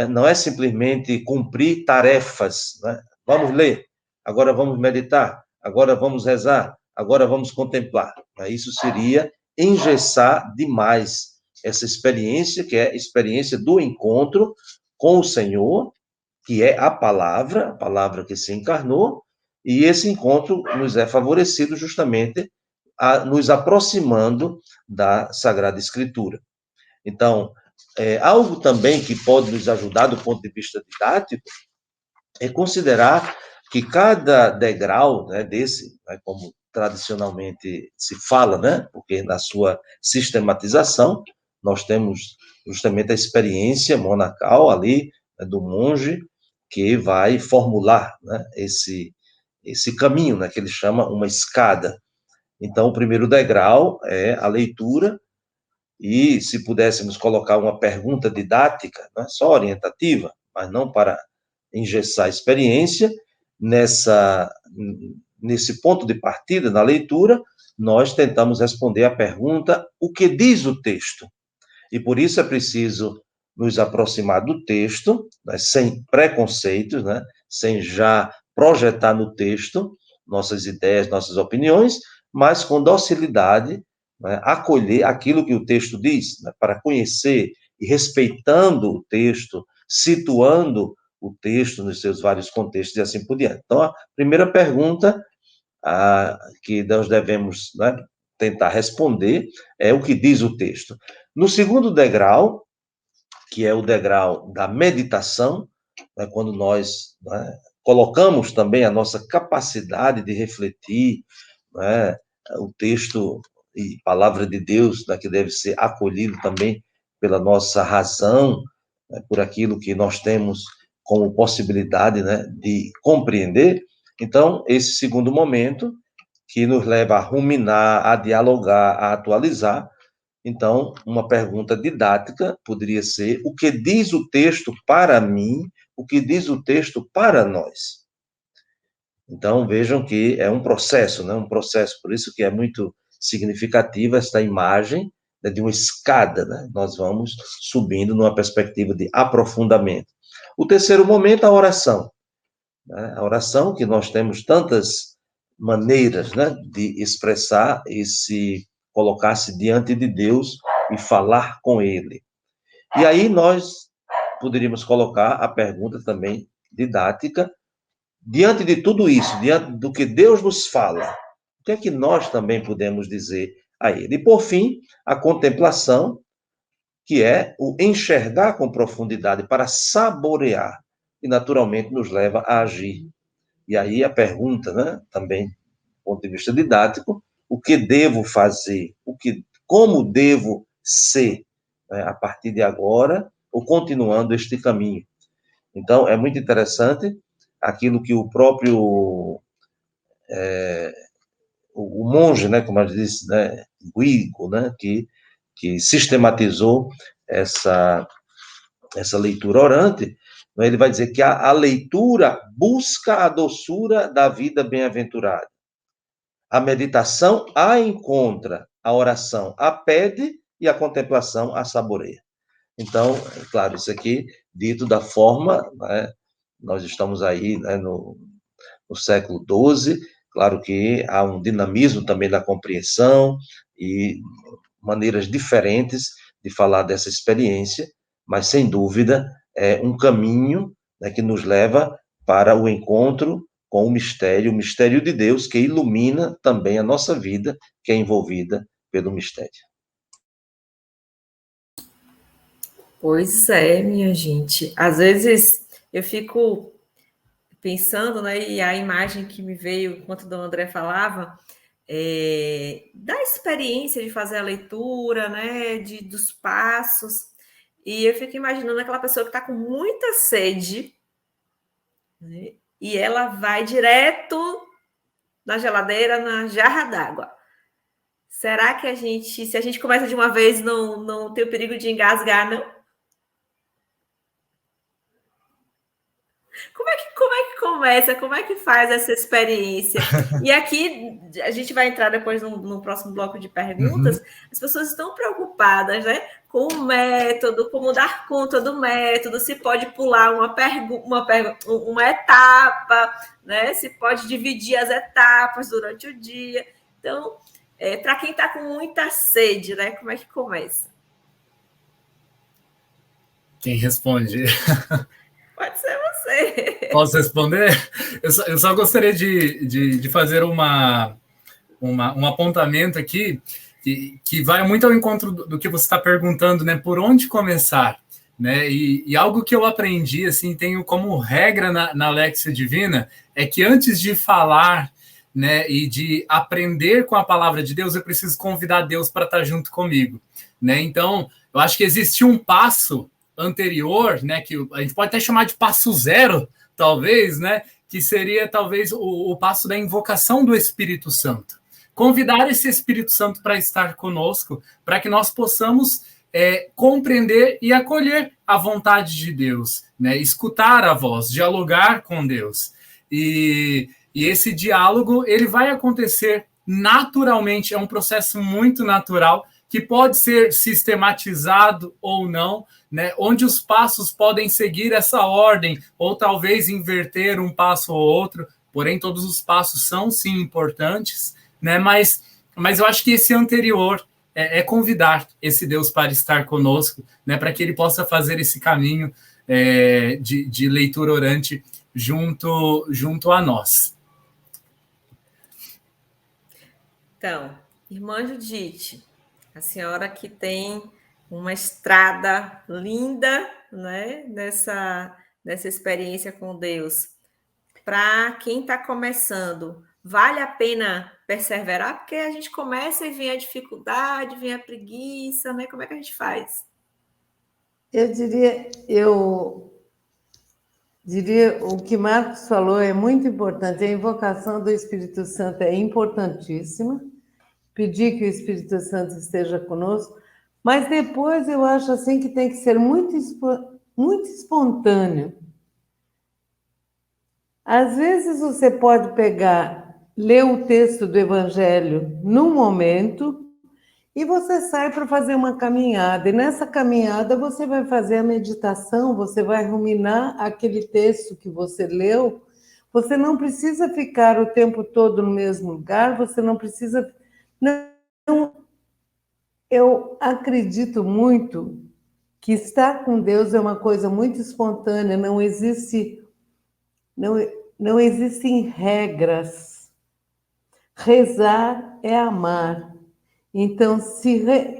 Speaker 2: Não é simplesmente cumprir tarefas. Né? Vamos ler, agora vamos meditar, agora vamos rezar, agora vamos contemplar. Isso seria engessar demais essa experiência, que é a experiência do encontro com o Senhor, que é a palavra que se encarnou, e esse encontro nos é favorecido justamente nos aproximando da Sagrada Escritura. Então, algo também que pode nos ajudar do ponto de vista didático é considerar que cada degrau, né, desse, né, como tradicionalmente se fala, né, porque na sua sistematização nós temos justamente a experiência monacal ali, né, do monge que vai formular, né, esse caminho, né, que ele chama uma escada. Então, o primeiro degrau é a leitura, e se pudéssemos colocar uma pergunta didática, não é só orientativa, mas não para engessar a experiência, nesse ponto de partida, na leitura, nós tentamos responder a pergunta: o que diz o texto? E por isso é preciso nos aproximar do texto, né, sem preconceitos, né, sem já projetar no texto nossas ideias, nossas opiniões, mas com docilidade, né, acolher aquilo que o texto diz, né, para conhecer e respeitando o texto, situando o texto nos seus vários contextos e assim por diante. Então, a primeira pergunta que nós devemos, né, tentar responder é o que diz o texto. No segundo degrau, que é o degrau da meditação, né, quando nós, né, colocamos também a nossa capacidade de refletir, né, o texto e palavra de Deus, né, que deve ser acolhido também pela nossa razão, né, por aquilo que nós temos como possibilidade, né, de compreender. Então, esse segundo momento, que nos leva a ruminar, a dialogar, a atualizar. Então, uma pergunta didática poderia ser: o que diz o texto para mim? O que diz o texto para nós? Então, vejam que é um processo, né? Um processo, por isso que é muito significativa esta imagem, né, de uma escada, né? Nós vamos subindo numa perspectiva de aprofundamento. O terceiro momento, a oração. Né? A oração, que nós temos tantas maneiras, né, de expressar e se colocar-se diante de Deus e falar com Ele. E aí nós poderíamos colocar a pergunta também didática: diante de tudo isso, diante do que Deus nos fala, o que é que nós também podemos dizer a Ele? E, por fim, a contemplação, que é o enxergar com profundidade para saborear, e naturalmente nos leva a agir. E aí a pergunta, né, também, do ponto de vista didático: o que devo fazer? Como devo ser, né, a partir de agora, ou continuando este caminho? Então, é muito interessante aquilo que o próprio o monge, né, como eu disse, né, Guigo, né, que sistematizou essa leitura orante. Ele vai dizer que a leitura busca a doçura da vida bem-aventurada. A meditação a encontra, a oração a pede e a contemplação a saboreia. Então, é claro, isso aqui dito da forma, né, nós estamos aí, né, no século XII, claro que há um dinamismo também da compreensão e maneiras diferentes de falar dessa experiência, mas, sem dúvida, é um caminho, né, que nos leva para o encontro com o mistério de Deus, que ilumina também a nossa vida, que é envolvida pelo mistério.
Speaker 1: Pois é, minha gente. Às vezes eu fico pensando, né, e a imagem que me veio enquanto o Dom André falava, da experiência de fazer a leitura, né, dos passos, e eu fico imaginando aquela pessoa que está com muita sede, né, e ela vai direto na geladeira, na jarra d'água. Será que se a gente começa de uma vez, não tem o perigo de engasgar, não? Como é que começa? Como é que faz essa experiência? E aqui a gente vai entrar depois no próximo bloco de perguntas. As pessoas estão preocupadas, né, com o método, como dar conta do método, se pode pular uma etapa, né? Se pode dividir as etapas durante o dia. Então, para quem está com muita sede, né, como é que começa?
Speaker 4: Quem responde?
Speaker 1: Pode ser você.
Speaker 4: Posso responder? Eu só gostaria de fazer um apontamento aqui que vai muito ao encontro do que você está perguntando, né? Por onde começar? Né? E algo que eu aprendi, assim, tenho como regra na Lexia Divina, é que antes de falar, né, e de aprender com a palavra de Deus, eu preciso convidar Deus para estar junto comigo. Né? Então, eu acho que existe um passo anterior, né, que a gente pode até chamar de passo zero, talvez, né, que seria talvez o passo da invocação do Espírito Santo. Convidar esse Espírito Santo para estar conosco, para que nós possamos compreender e acolher a vontade de Deus, né, escutar a voz, dialogar com Deus. E esse diálogo, ele vai acontecer naturalmente, é um processo muito natural, que pode ser sistematizado ou não, né? Onde os passos podem seguir essa ordem, ou talvez inverter um passo ou outro, porém todos os passos são sim importantes, né? Mas eu acho que esse anterior é convidar esse Deus para estar conosco, né? Para que ele possa fazer esse caminho de leitura orante junto a nós.
Speaker 1: Então, irmã Judite, a senhora que tem uma estrada linda, né, nessa experiência com Deus. Para quem está começando, vale a pena perseverar? Porque a gente começa e vem a dificuldade, vem a preguiça, né? Como é que a gente faz?
Speaker 3: Eu diria, o que Marcos falou é muito importante. A invocação do Espírito Santo é importantíssima. Pedir que o Espírito Santo esteja conosco, mas depois eu acho assim que tem que ser muito espontâneo. Às vezes você pode ler o texto do Evangelho num momento e você sai para fazer uma caminhada. E nessa caminhada você vai fazer a meditação, você vai ruminar aquele texto que você leu. Você não precisa ficar o tempo todo no mesmo lugar, você não precisa... Não, eu acredito muito que estar com Deus é uma coisa muito espontânea, não existem regras. Rezar é amar. Então,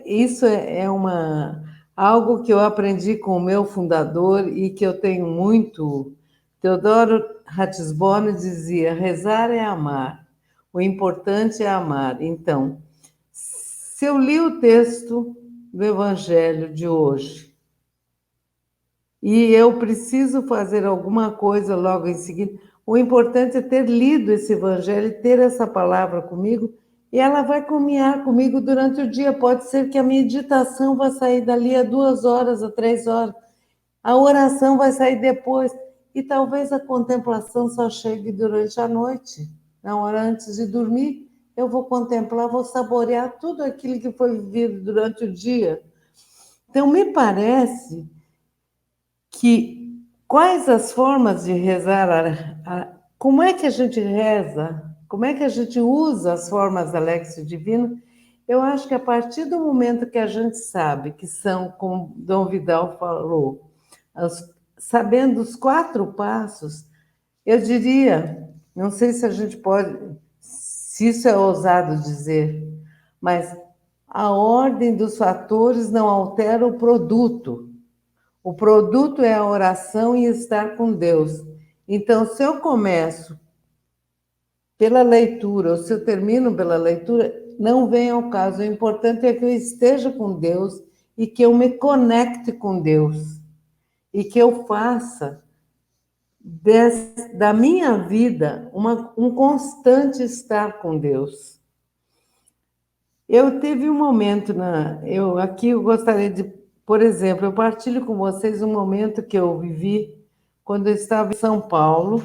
Speaker 3: isso é algo que eu aprendi com o meu fundador e que eu tenho muito. Teodoro Ratisbonne dizia: rezar é amar, o importante é amar. Então, se eu li o texto do Evangelho de hoje e eu preciso fazer alguma coisa logo em seguida, o importante é ter lido esse Evangelho, ter essa palavra comigo, e ela vai caminhar comigo durante o dia. Pode ser que a meditação vai sair dali a 2 horas, a 3 horas, a oração vai sair depois, e talvez a contemplação só chegue durante a noite, na hora antes de dormir. Eu vou contemplar, vou saborear tudo aquilo que foi vivido durante o dia. Então, me parece que quais as formas de rezar, como é que a gente reza, como é que a gente usa as formas da Léxio Divina, eu acho que a partir do momento que a gente sabe que são, como Dom Vidal falou, sabendo os 4 passos, eu diria, não sei se a gente pode... Se isso é ousado dizer, mas a ordem dos fatores não altera o produto. O produto é a oração e estar com Deus. Então, se eu começo pela leitura, ou se eu termino pela leitura, não vem ao caso. O importante é que eu esteja com Deus e que eu me conecte com Deus. E que eu faça da minha vida um constante estar com Deus. Eu tive um momento, eu gostaria de, por exemplo, eu partilho com vocês um momento que eu vivi quando eu estava em São Paulo,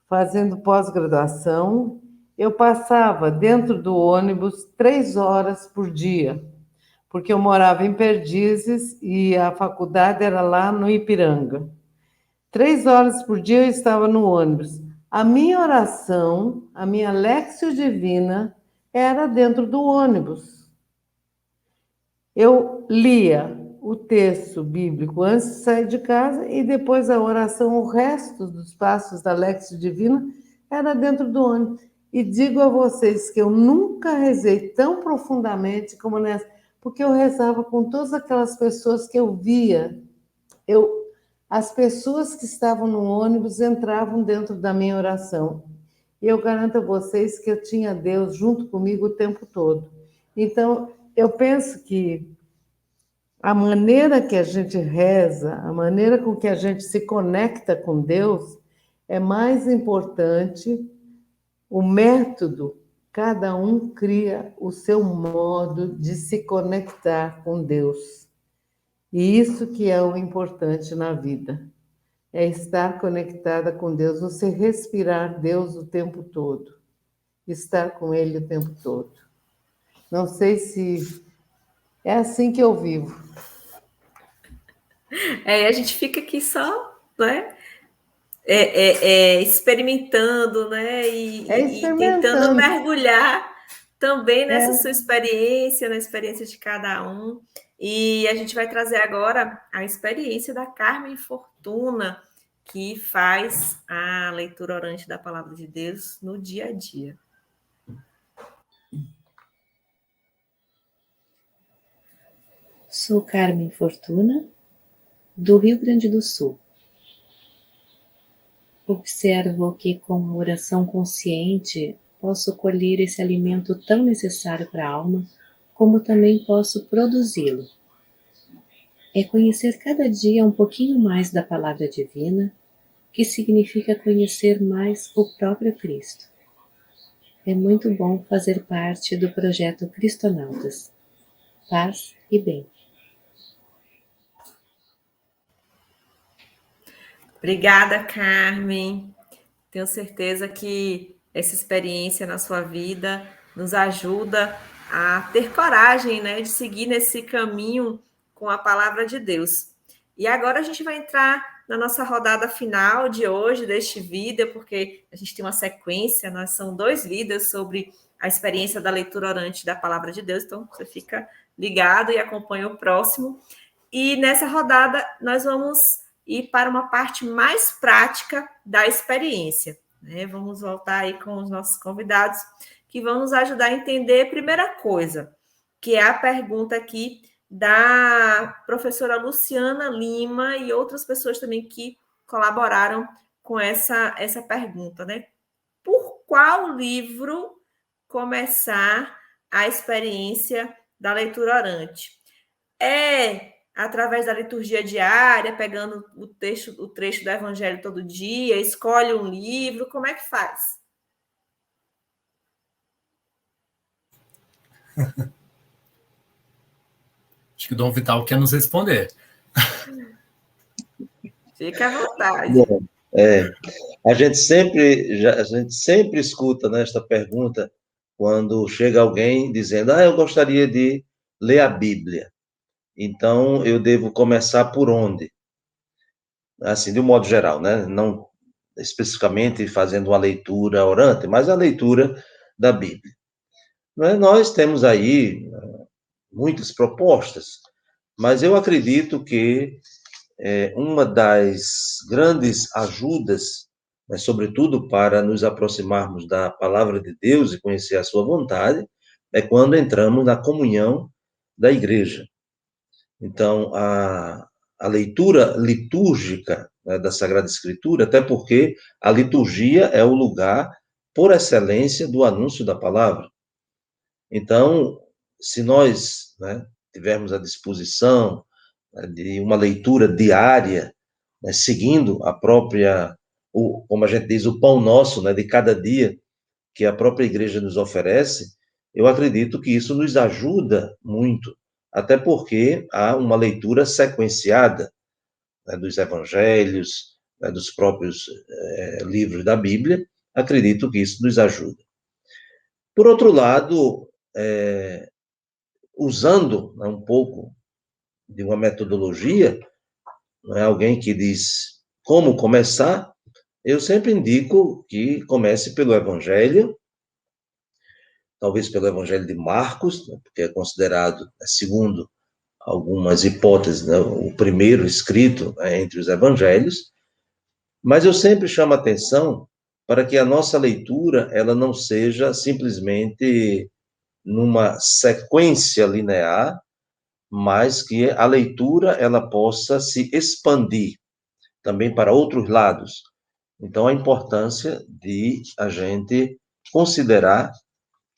Speaker 3: fazendo pós-graduação. Eu passava dentro do ônibus 3 horas por dia, porque eu morava em Perdizes e a faculdade era lá no Ipiranga. 3 horas por dia eu estava no ônibus. A minha oração, a minha Léxio Divina, era dentro do ônibus. Eu lia o texto bíblico antes de sair de casa e depois a oração, o resto dos passos da Léxio Divina, era dentro do ônibus. E digo a vocês que eu nunca rezei tão profundamente como nessa, porque eu rezava com todas aquelas pessoas que eu via. As pessoas que estavam no ônibus entravam dentro da minha oração. E eu garanto a vocês que eu tinha Deus junto comigo o tempo todo. Então, eu penso que a maneira que a gente reza, a maneira com que a gente se conecta com Deus, é mais importante. O método, cada um cria o seu modo de se conectar com Deus. E isso que é o importante na vida, é estar conectada com Deus, você respirar Deus o tempo todo, estar com Ele o tempo todo. Não sei se É assim que eu vivo.
Speaker 1: A gente fica aqui só, né? Experimentando, né? E tentando
Speaker 3: Experimentando.
Speaker 1: mergulhar também nessa
Speaker 3: É.
Speaker 1: sua experiência, na experiência de cada um. E a gente vai trazer agora a experiência da Carmen Fortuna, que faz a leitura orante da Palavra de Deus no dia a dia.
Speaker 6: Sou Carmen Fortuna, do Rio Grande do Sul. Observo que com a oração consciente posso colher esse alimento tão necessário para a alma, como também posso produzi-lo. É conhecer cada dia um pouquinho mais da Palavra Divina, que significa conhecer mais o próprio Cristo. É muito bom fazer parte do projeto Cristonautas. Paz e bem.
Speaker 1: Obrigada, Carmen. Tenho certeza que essa experiência na sua vida nos ajuda a ter coragem, né, de seguir nesse caminho com a palavra de Deus. E agora a gente vai entrar na nossa rodada final de hoje, deste vídeo, porque a gente tem uma sequência, nós são 2 vídeos sobre a experiência da leitura orante da palavra de Deus, então você fica ligado e acompanha o próximo. E nessa rodada nós vamos ir para uma parte mais prática da experiência, né? Vamos voltar aí com os nossos convidados, que vão nos ajudar a entender a primeira coisa, que é a pergunta aqui da professora Luciana Lima e outras pessoas também que colaboraram com essa pergunta, né? Por qual livro começar a experiência da leitura orante? Através da liturgia diária, pegando o trecho do Evangelho todo dia, escolhe um livro, como é que faz?
Speaker 4: Acho que o Dom Vital quer nos responder.
Speaker 1: Fica à vontade.
Speaker 2: Bom, a gente sempre escuta, né, esta pergunta quando chega alguém dizendo: eu gostaria de ler a Bíblia. Então, eu devo começar por onde? Assim, de um modo geral, né? Não especificamente fazendo uma leitura orante, mas a leitura da Bíblia. Nós temos aí muitas propostas, mas eu acredito que uma das grandes ajudas, né, sobretudo para nos aproximarmos da palavra de Deus e conhecer a sua vontade, é quando entramos na comunhão da igreja. Então, a leitura litúrgica, né, da Sagrada Escritura, até porque a liturgia é o lugar, por excelência, do anúncio da palavra. Então, se nós, né, tivermos à disposição, né, de uma leitura diária, né, seguindo a própria, como a gente diz, o pão nosso, né, de cada dia, que a própria igreja nos oferece, eu acredito que isso nos ajuda muito, até porque há uma leitura sequenciada, né, dos evangelhos, né, dos próprios livros da Bíblia, acredito que isso nos ajuda. Por outro lado, usando, né, um pouco de uma metodologia, não é alguém que diz como começar, eu sempre indico que comece pelo Evangelho, talvez pelo Evangelho de Marcos, né, porque é considerado, segundo algumas hipóteses, né, o primeiro escrito, né, entre os evangelhos, mas eu sempre chamo a atenção para que a nossa leitura ela não seja simplesmente numa sequência linear, mas que a leitura ela possa se expandir também para outros lados. Então, a importância de a gente considerar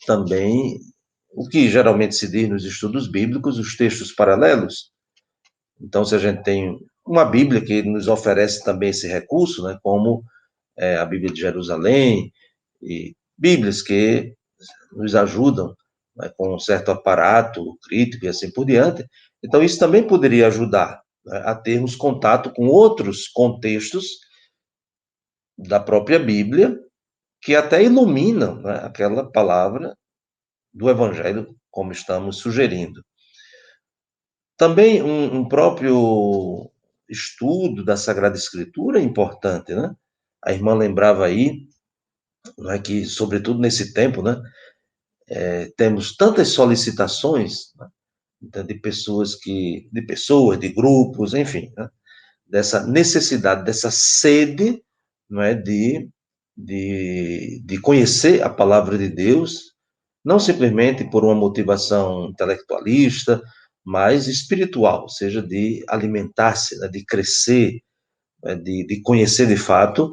Speaker 2: também o que geralmente se diz nos estudos bíblicos, os textos paralelos. Então, se a gente tem uma Bíblia que nos oferece também esse recurso, né, como a Bíblia de Jerusalém, e Bíblias que nos ajudam, né, com um certo aparato crítico e assim por diante, então isso também poderia ajudar, né, a termos contato com outros contextos da própria Bíblia, que até iluminam, né, aquela palavra do Evangelho, como estamos sugerindo. Também um próprio estudo da Sagrada Escritura é importante, né? A irmã lembrava aí, não é, que, sobretudo nesse tempo, né, temos tantas solicitações, né, então, de grupos, enfim, né, dessa necessidade, dessa sede, não é, de conhecer a palavra de Deus, não simplesmente por uma motivação intelectualista, mas espiritual, ou seja, de alimentar-se, né, de crescer, né, de conhecer de fato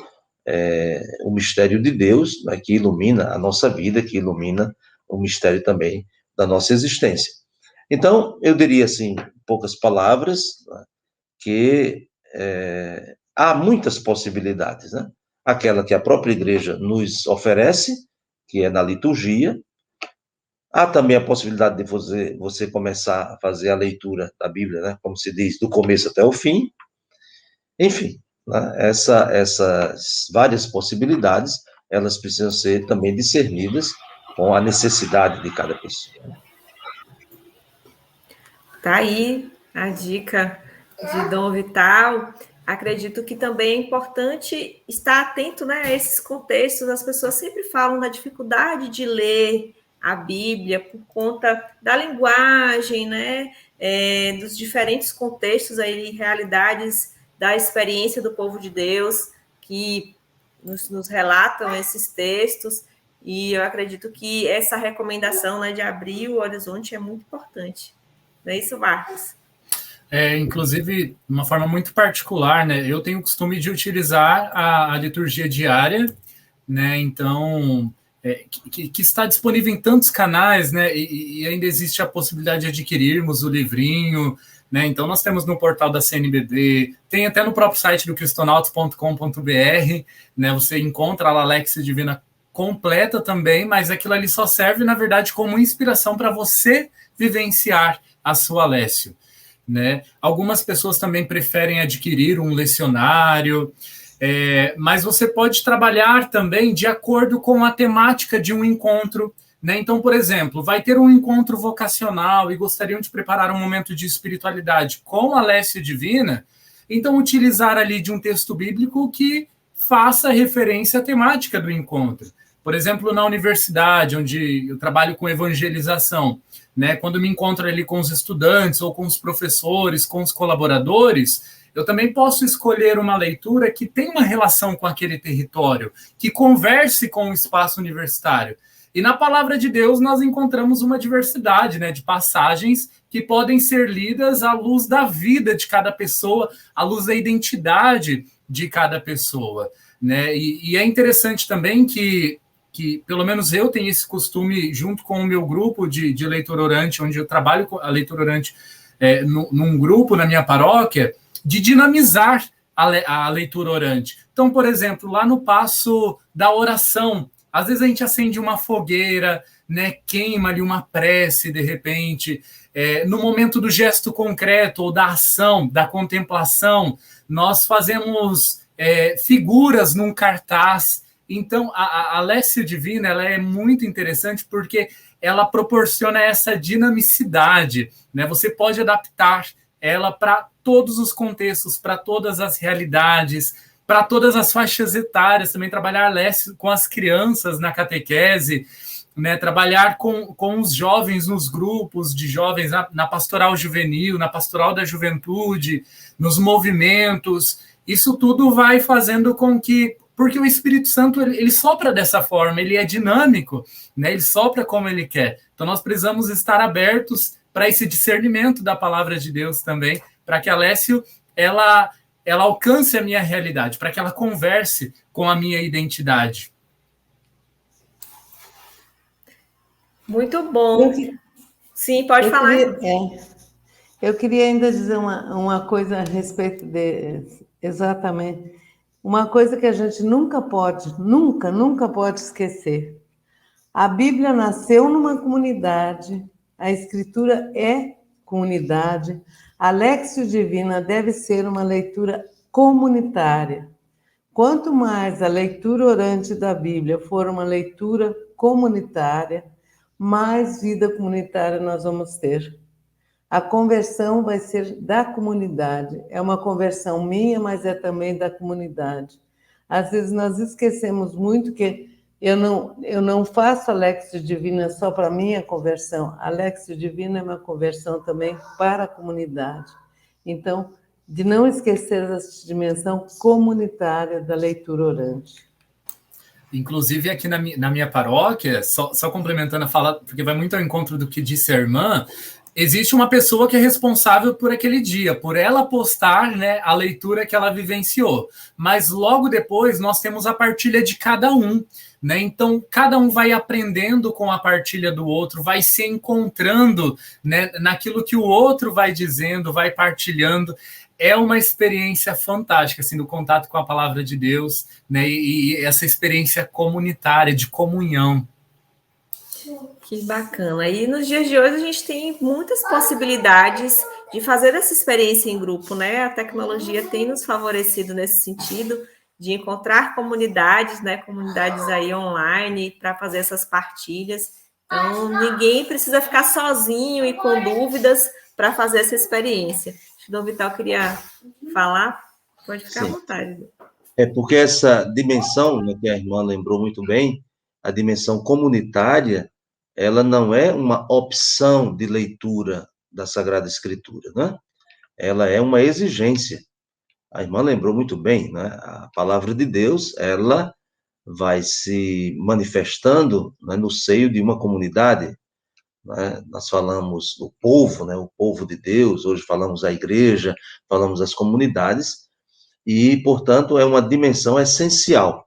Speaker 2: o mistério de Deus, né, que ilumina a nossa vida, que ilumina o mistério também da nossa existência. Então, eu diria assim, em poucas palavras, né, que há muitas possibilidades, né? Aquela que a própria igreja nos oferece, que é na liturgia. Há também a possibilidade de você começar a fazer a leitura da Bíblia, né? Como se diz, do começo até o fim. Enfim, né? Essas várias possibilidades, elas precisam ser também discernidas com a necessidade de cada pessoa.
Speaker 1: Tá aí a dica de Dom Vital. Acredito que também é importante estar atento, né, a esses contextos. As pessoas sempre falam da dificuldade de ler a Bíblia por conta da linguagem, né, dos diferentes contextos aí, realidades da experiência do povo de Deus que nos relatam esses textos. E eu acredito que essa recomendação, né, de abrir o horizonte é muito importante. Não é isso, Marcos?
Speaker 4: Inclusive, de uma forma muito particular, né? Eu tenho o costume de utilizar a liturgia diária, né? Então, que está disponível em tantos canais, né? E ainda existe a possibilidade de adquirirmos o livrinho, né? Então, nós temos no portal da CNBB, tem até no próprio site do cristonautas.com.br, né? Você encontra a Alexia Divina completa também, mas aquilo ali só serve, na verdade, como inspiração para você vivenciar a sua Alessio, né? Algumas pessoas também preferem adquirir um lecionário, mas você pode trabalhar também de acordo com a temática de um encontro, né? Então, por exemplo, vai ter um encontro vocacional e gostariam de preparar um momento de espiritualidade com a Alessio Divina, então utilizar ali de um texto bíblico que faça referência à temática do encontro. Por exemplo, na universidade, onde eu trabalho com evangelização, né, quando me encontro ali com os estudantes ou com os professores, com os colaboradores, eu também posso escolher uma leitura que tenha uma relação com aquele território, que converse com o espaço universitário. E na palavra de Deus nós encontramos uma diversidade, né, de passagens que podem ser lidas à luz da vida de cada pessoa, à luz da identidade de cada pessoa, né? E é interessante também que pelo menos eu tenho esse costume, junto com o meu grupo de leitura orante, onde eu trabalho com a leitura orante num grupo na minha paróquia, de dinamizar a leitura orante. Então, por exemplo, lá no passo da oração, às vezes a gente acende uma fogueira, né, queima ali uma prece, de repente, no momento do gesto concreto ou da ação, da contemplação, nós fazemos figuras num cartaz. Então, a Alessio Divina ela é muito interessante porque ela proporciona essa dinamicidade, né? Você pode adaptar ela para todos os contextos, para todas as realidades, para todas as faixas etárias, também trabalhar Alessio com as crianças na catequese, né? Trabalhar com os jovens nos grupos de jovens, na pastoral juvenil, na pastoral da juventude, nos movimentos. Isso tudo vai fazendo com que... Porque o Espírito Santo, ele sopra dessa forma, ele é dinâmico, né? Ele sopra como ele quer. Então, nós precisamos estar abertos para esse discernimento da palavra de Deus também, para que a Alessio, ela alcance a minha realidade, para que ela converse com a minha identidade.
Speaker 1: Muito bom. Sim, pode falar.
Speaker 3: Eu queria ainda dizer uma coisa a respeito exatamente... Uma coisa que a gente nunca pode esquecer. A Bíblia nasceu numa comunidade, a Escritura é comunidade, a Alexio Divina deve ser uma leitura comunitária. Quanto mais a leitura orante da Bíblia for uma leitura comunitária, mais vida comunitária nós vamos ter. A conversão vai ser da comunidade. É uma conversão minha, mas é também da comunidade. Às vezes nós esquecemos muito que eu não faço a Lexio Divina só para a minha conversão. A Lexio Divina é uma conversão também para a comunidade. Então, de não esquecer essa dimensão comunitária da leitura orante.
Speaker 4: Inclusive, aqui na minha paróquia, só complementando a fala, porque vai muito ao encontro do que disse a irmã, existe uma pessoa que é responsável por aquele dia, por ela postar, né, a leitura que ela vivenciou. Mas logo depois nós temos a partilha de cada um, né? Então, cada um vai aprendendo com a partilha do outro, vai se encontrando, né, naquilo que o outro vai dizendo, vai partilhando. É uma experiência fantástica, assim, do contato com a palavra de Deus, né? E essa experiência comunitária, de comunhão.
Speaker 1: Que bacana. E nos dias de hoje a gente tem muitas possibilidades de fazer essa experiência em grupo, né? A tecnologia tem nos favorecido nesse sentido de encontrar comunidades, né? Comunidades aí online para fazer essas partilhas. Então, ninguém precisa ficar sozinho e com dúvidas para fazer essa experiência. O Dom Vital queria falar? Pode ficar à vontade.
Speaker 2: É porque essa dimensão, né, que a irmã lembrou muito bem, a dimensão comunitária, ela não é uma opção de leitura da Sagrada Escritura, né? Ela é uma exigência. A irmã lembrou muito bem, né? A palavra de Deus, ela vai se manifestando, né, no seio de uma comunidade, né? Nós falamos do povo, né? O povo de Deus, hoje falamos a igreja, falamos as comunidades, e, portanto, é uma dimensão essencial.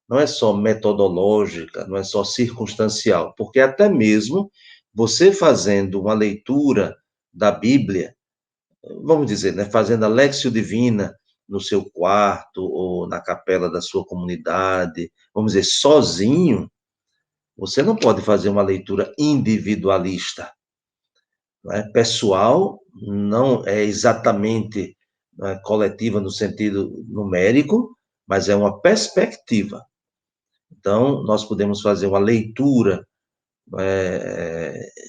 Speaker 2: Não é só metodológica, não é só circunstancial, porque até mesmo você fazendo uma leitura da Bíblia, vamos dizer, né, fazendo a Lexio Divina no seu quarto ou na capela da sua comunidade, vamos dizer, sozinho, você não pode fazer uma leitura individualista, não é? Pessoal não é exatamente, não é, coletiva no sentido numérico, mas é uma perspectiva. Então, nós podemos fazer uma leitura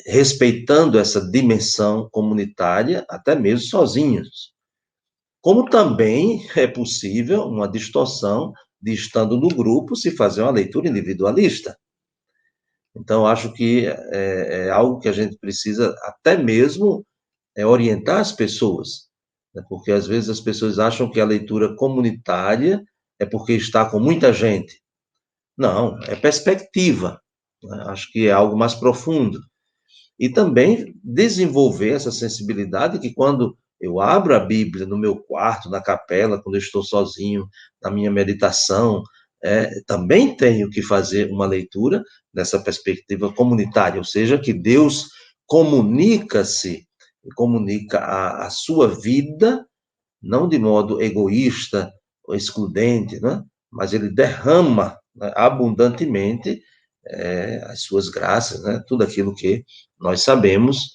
Speaker 2: respeitando essa dimensão comunitária, até mesmo sozinhos. Como também é possível uma distorção de, estando no grupo, se fazer uma leitura individualista. Então, acho que é algo que a gente precisa até mesmo orientar as pessoas, né? Porque às vezes as pessoas acham que a leitura comunitária é porque está com muita gente. Não, é perspectiva, né? Acho que é algo mais profundo. E também desenvolver essa sensibilidade que quando eu abro a Bíblia no meu quarto, na capela, quando eu estou sozinho, na minha meditação, também tenho que fazer uma leitura nessa perspectiva comunitária, ou seja, que Deus comunica-se, comunica a sua vida, não de modo egoísta ou excludente, né? Mas ele derrama, né, abundantemente as suas graças, né? Tudo aquilo que nós sabemos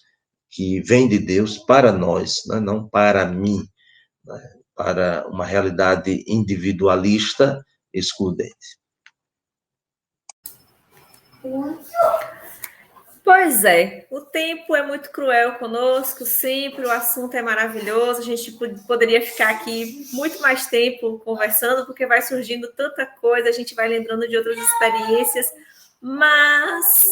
Speaker 2: que vem de Deus para nós, né? Não para mim, né? Para uma realidade individualista excludente.
Speaker 1: Pois é, o tempo é muito cruel conosco, sempre o assunto é maravilhoso, a gente poderia ficar aqui muito mais tempo conversando, porque vai surgindo tanta coisa, a gente vai lembrando de outras experiências, mas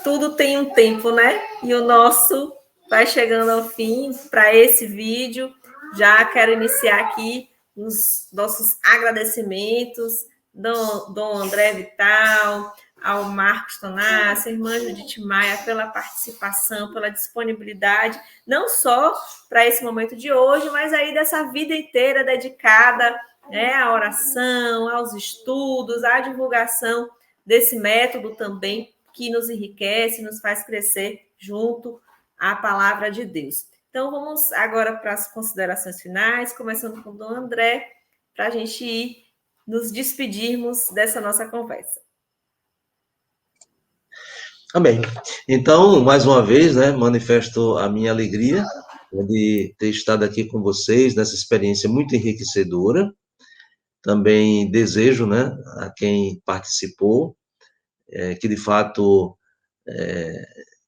Speaker 1: tudo tem um tempo, né? E o nosso vai chegando ao fim para esse vídeo. Já quero iniciar aqui os nossos agradecimentos, Dom André Vital, ao Marcos Tonassi, a irmã Judite Maia, pela participação, pela disponibilidade, não só para esse momento de hoje, mas aí dessa vida inteira dedicada, né, à oração, aos estudos, à divulgação desse método também, que nos enriquece, nos faz crescer junto à palavra de Deus. Então, vamos agora para as considerações finais, começando com o Dom André, para a gente ir nos despedirmos dessa nossa conversa.
Speaker 2: Amém. Então, mais uma vez, né, manifesto a minha alegria de ter estado aqui com vocês nessa experiência muito enriquecedora. Também desejo, né, a quem participou, que de fato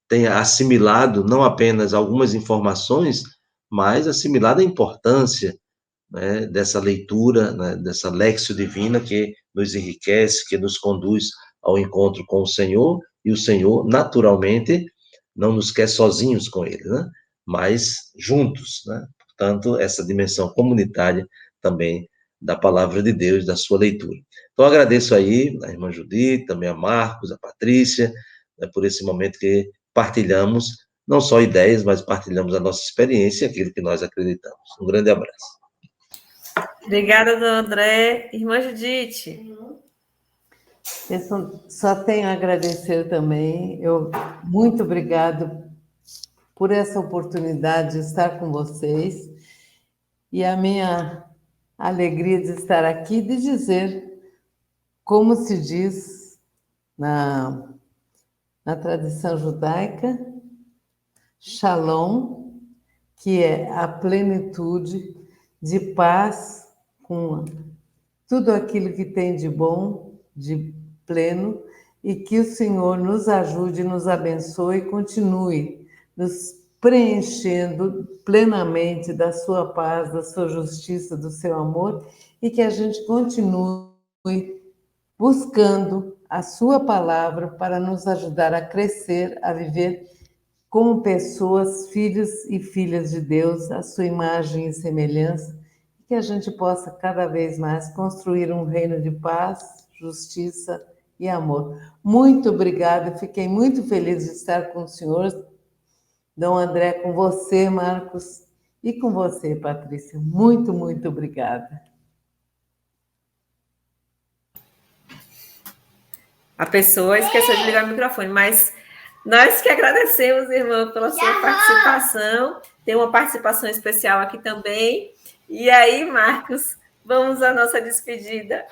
Speaker 2: tenha assimilado não apenas algumas informações, mas assimilado a importância, né, dessa leitura, né, dessa Léxio Divina que nos enriquece, que nos conduz ao encontro com o Senhor, e o Senhor, naturalmente, não nos quer sozinhos com Ele, né, mas juntos, né? Portanto, essa dimensão comunitária também da palavra de Deus, da sua leitura. Então, agradeço aí a irmã Judite, também a Marcos, a Patrícia, né, por esse momento que partilhamos, não só ideias, mas partilhamos a nossa experiência e aquilo que nós acreditamos. Um grande abraço.
Speaker 1: Obrigada, dona André. Irmã Judite.
Speaker 3: Eu só tenho a agradecer também. Muito obrigado por essa oportunidade de estar com vocês e a minha alegria de estar aqui, de dizer, como se diz na tradição judaica, Shalom, que é a plenitude de paz com tudo aquilo que tem de bom, de pleno, e que o Senhor nos ajude, nos abençoe e continue nos preenchendo plenamente da sua paz, da sua justiça, do seu amor, e que a gente continue buscando a sua palavra para nos ajudar a crescer, a viver como pessoas, filhos e filhas de Deus, a sua imagem e semelhança, e que a gente possa cada vez mais construir um reino de paz, justiça e amor. Muito obrigada, fiquei muito feliz de estar com o senhor, Dom André, com você, Marcos, e com você, Patrícia. Muito, muito obrigada.
Speaker 1: A pessoa esqueceu de ligar o microfone, mas nós que agradecemos, irmã, pela sua participação. Tem uma participação especial aqui também. E aí, Marcos, vamos à nossa despedida.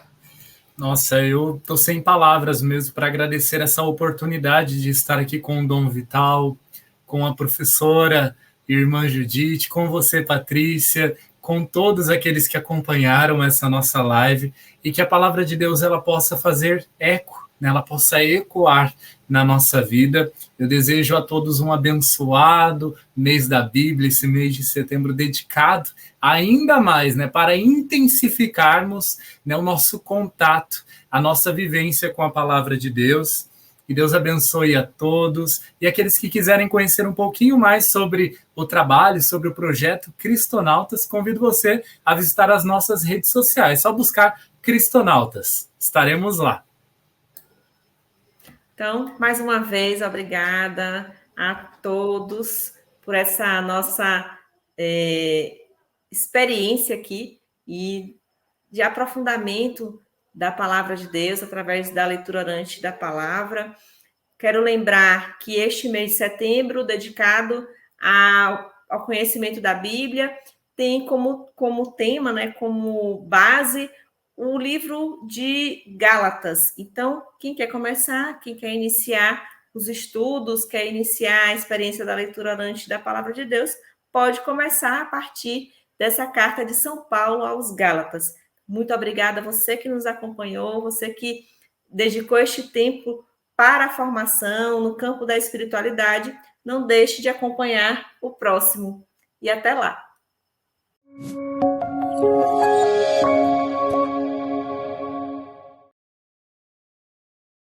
Speaker 4: Nossa, eu estou sem palavras mesmo para agradecer essa oportunidade de estar aqui com o Dom Vital, com a professora, irmã Judite, com você, Patrícia, com todos aqueles que acompanharam essa nossa live, e que a palavra de Deus ela possa fazer eco, né? Ela possa ecoar na nossa vida. Eu desejo a todos um abençoado mês da Bíblia, esse mês de setembro dedicado ainda mais, né, para intensificarmos, né, o nosso contato, a nossa vivência com a palavra de Deus. Que Deus abençoe a todos. E aqueles que quiserem conhecer um pouquinho mais sobre o trabalho, sobre o projeto Cristonautas, convido você a visitar as nossas redes sociais. É só buscar Cristonautas. Estaremos lá.
Speaker 1: Então, mais uma vez, obrigada a todos por essa nossa experiência aqui e de aprofundamento da palavra de Deus através da leitura orante da palavra. Quero lembrar que este mês de setembro, dedicado ao conhecimento da Bíblia, tem como tema, né, como base, o livro de Gálatas. Então, quem quer começar, quem quer iniciar os estudos, quer iniciar a experiência da leitura orante da palavra de Deus, pode começar a partir dessa carta de São Paulo aos Gálatas. Muito obrigada a você que nos acompanhou, você que dedicou este tempo para a formação no campo da espiritualidade. Não deixe de acompanhar o próximo. E até lá!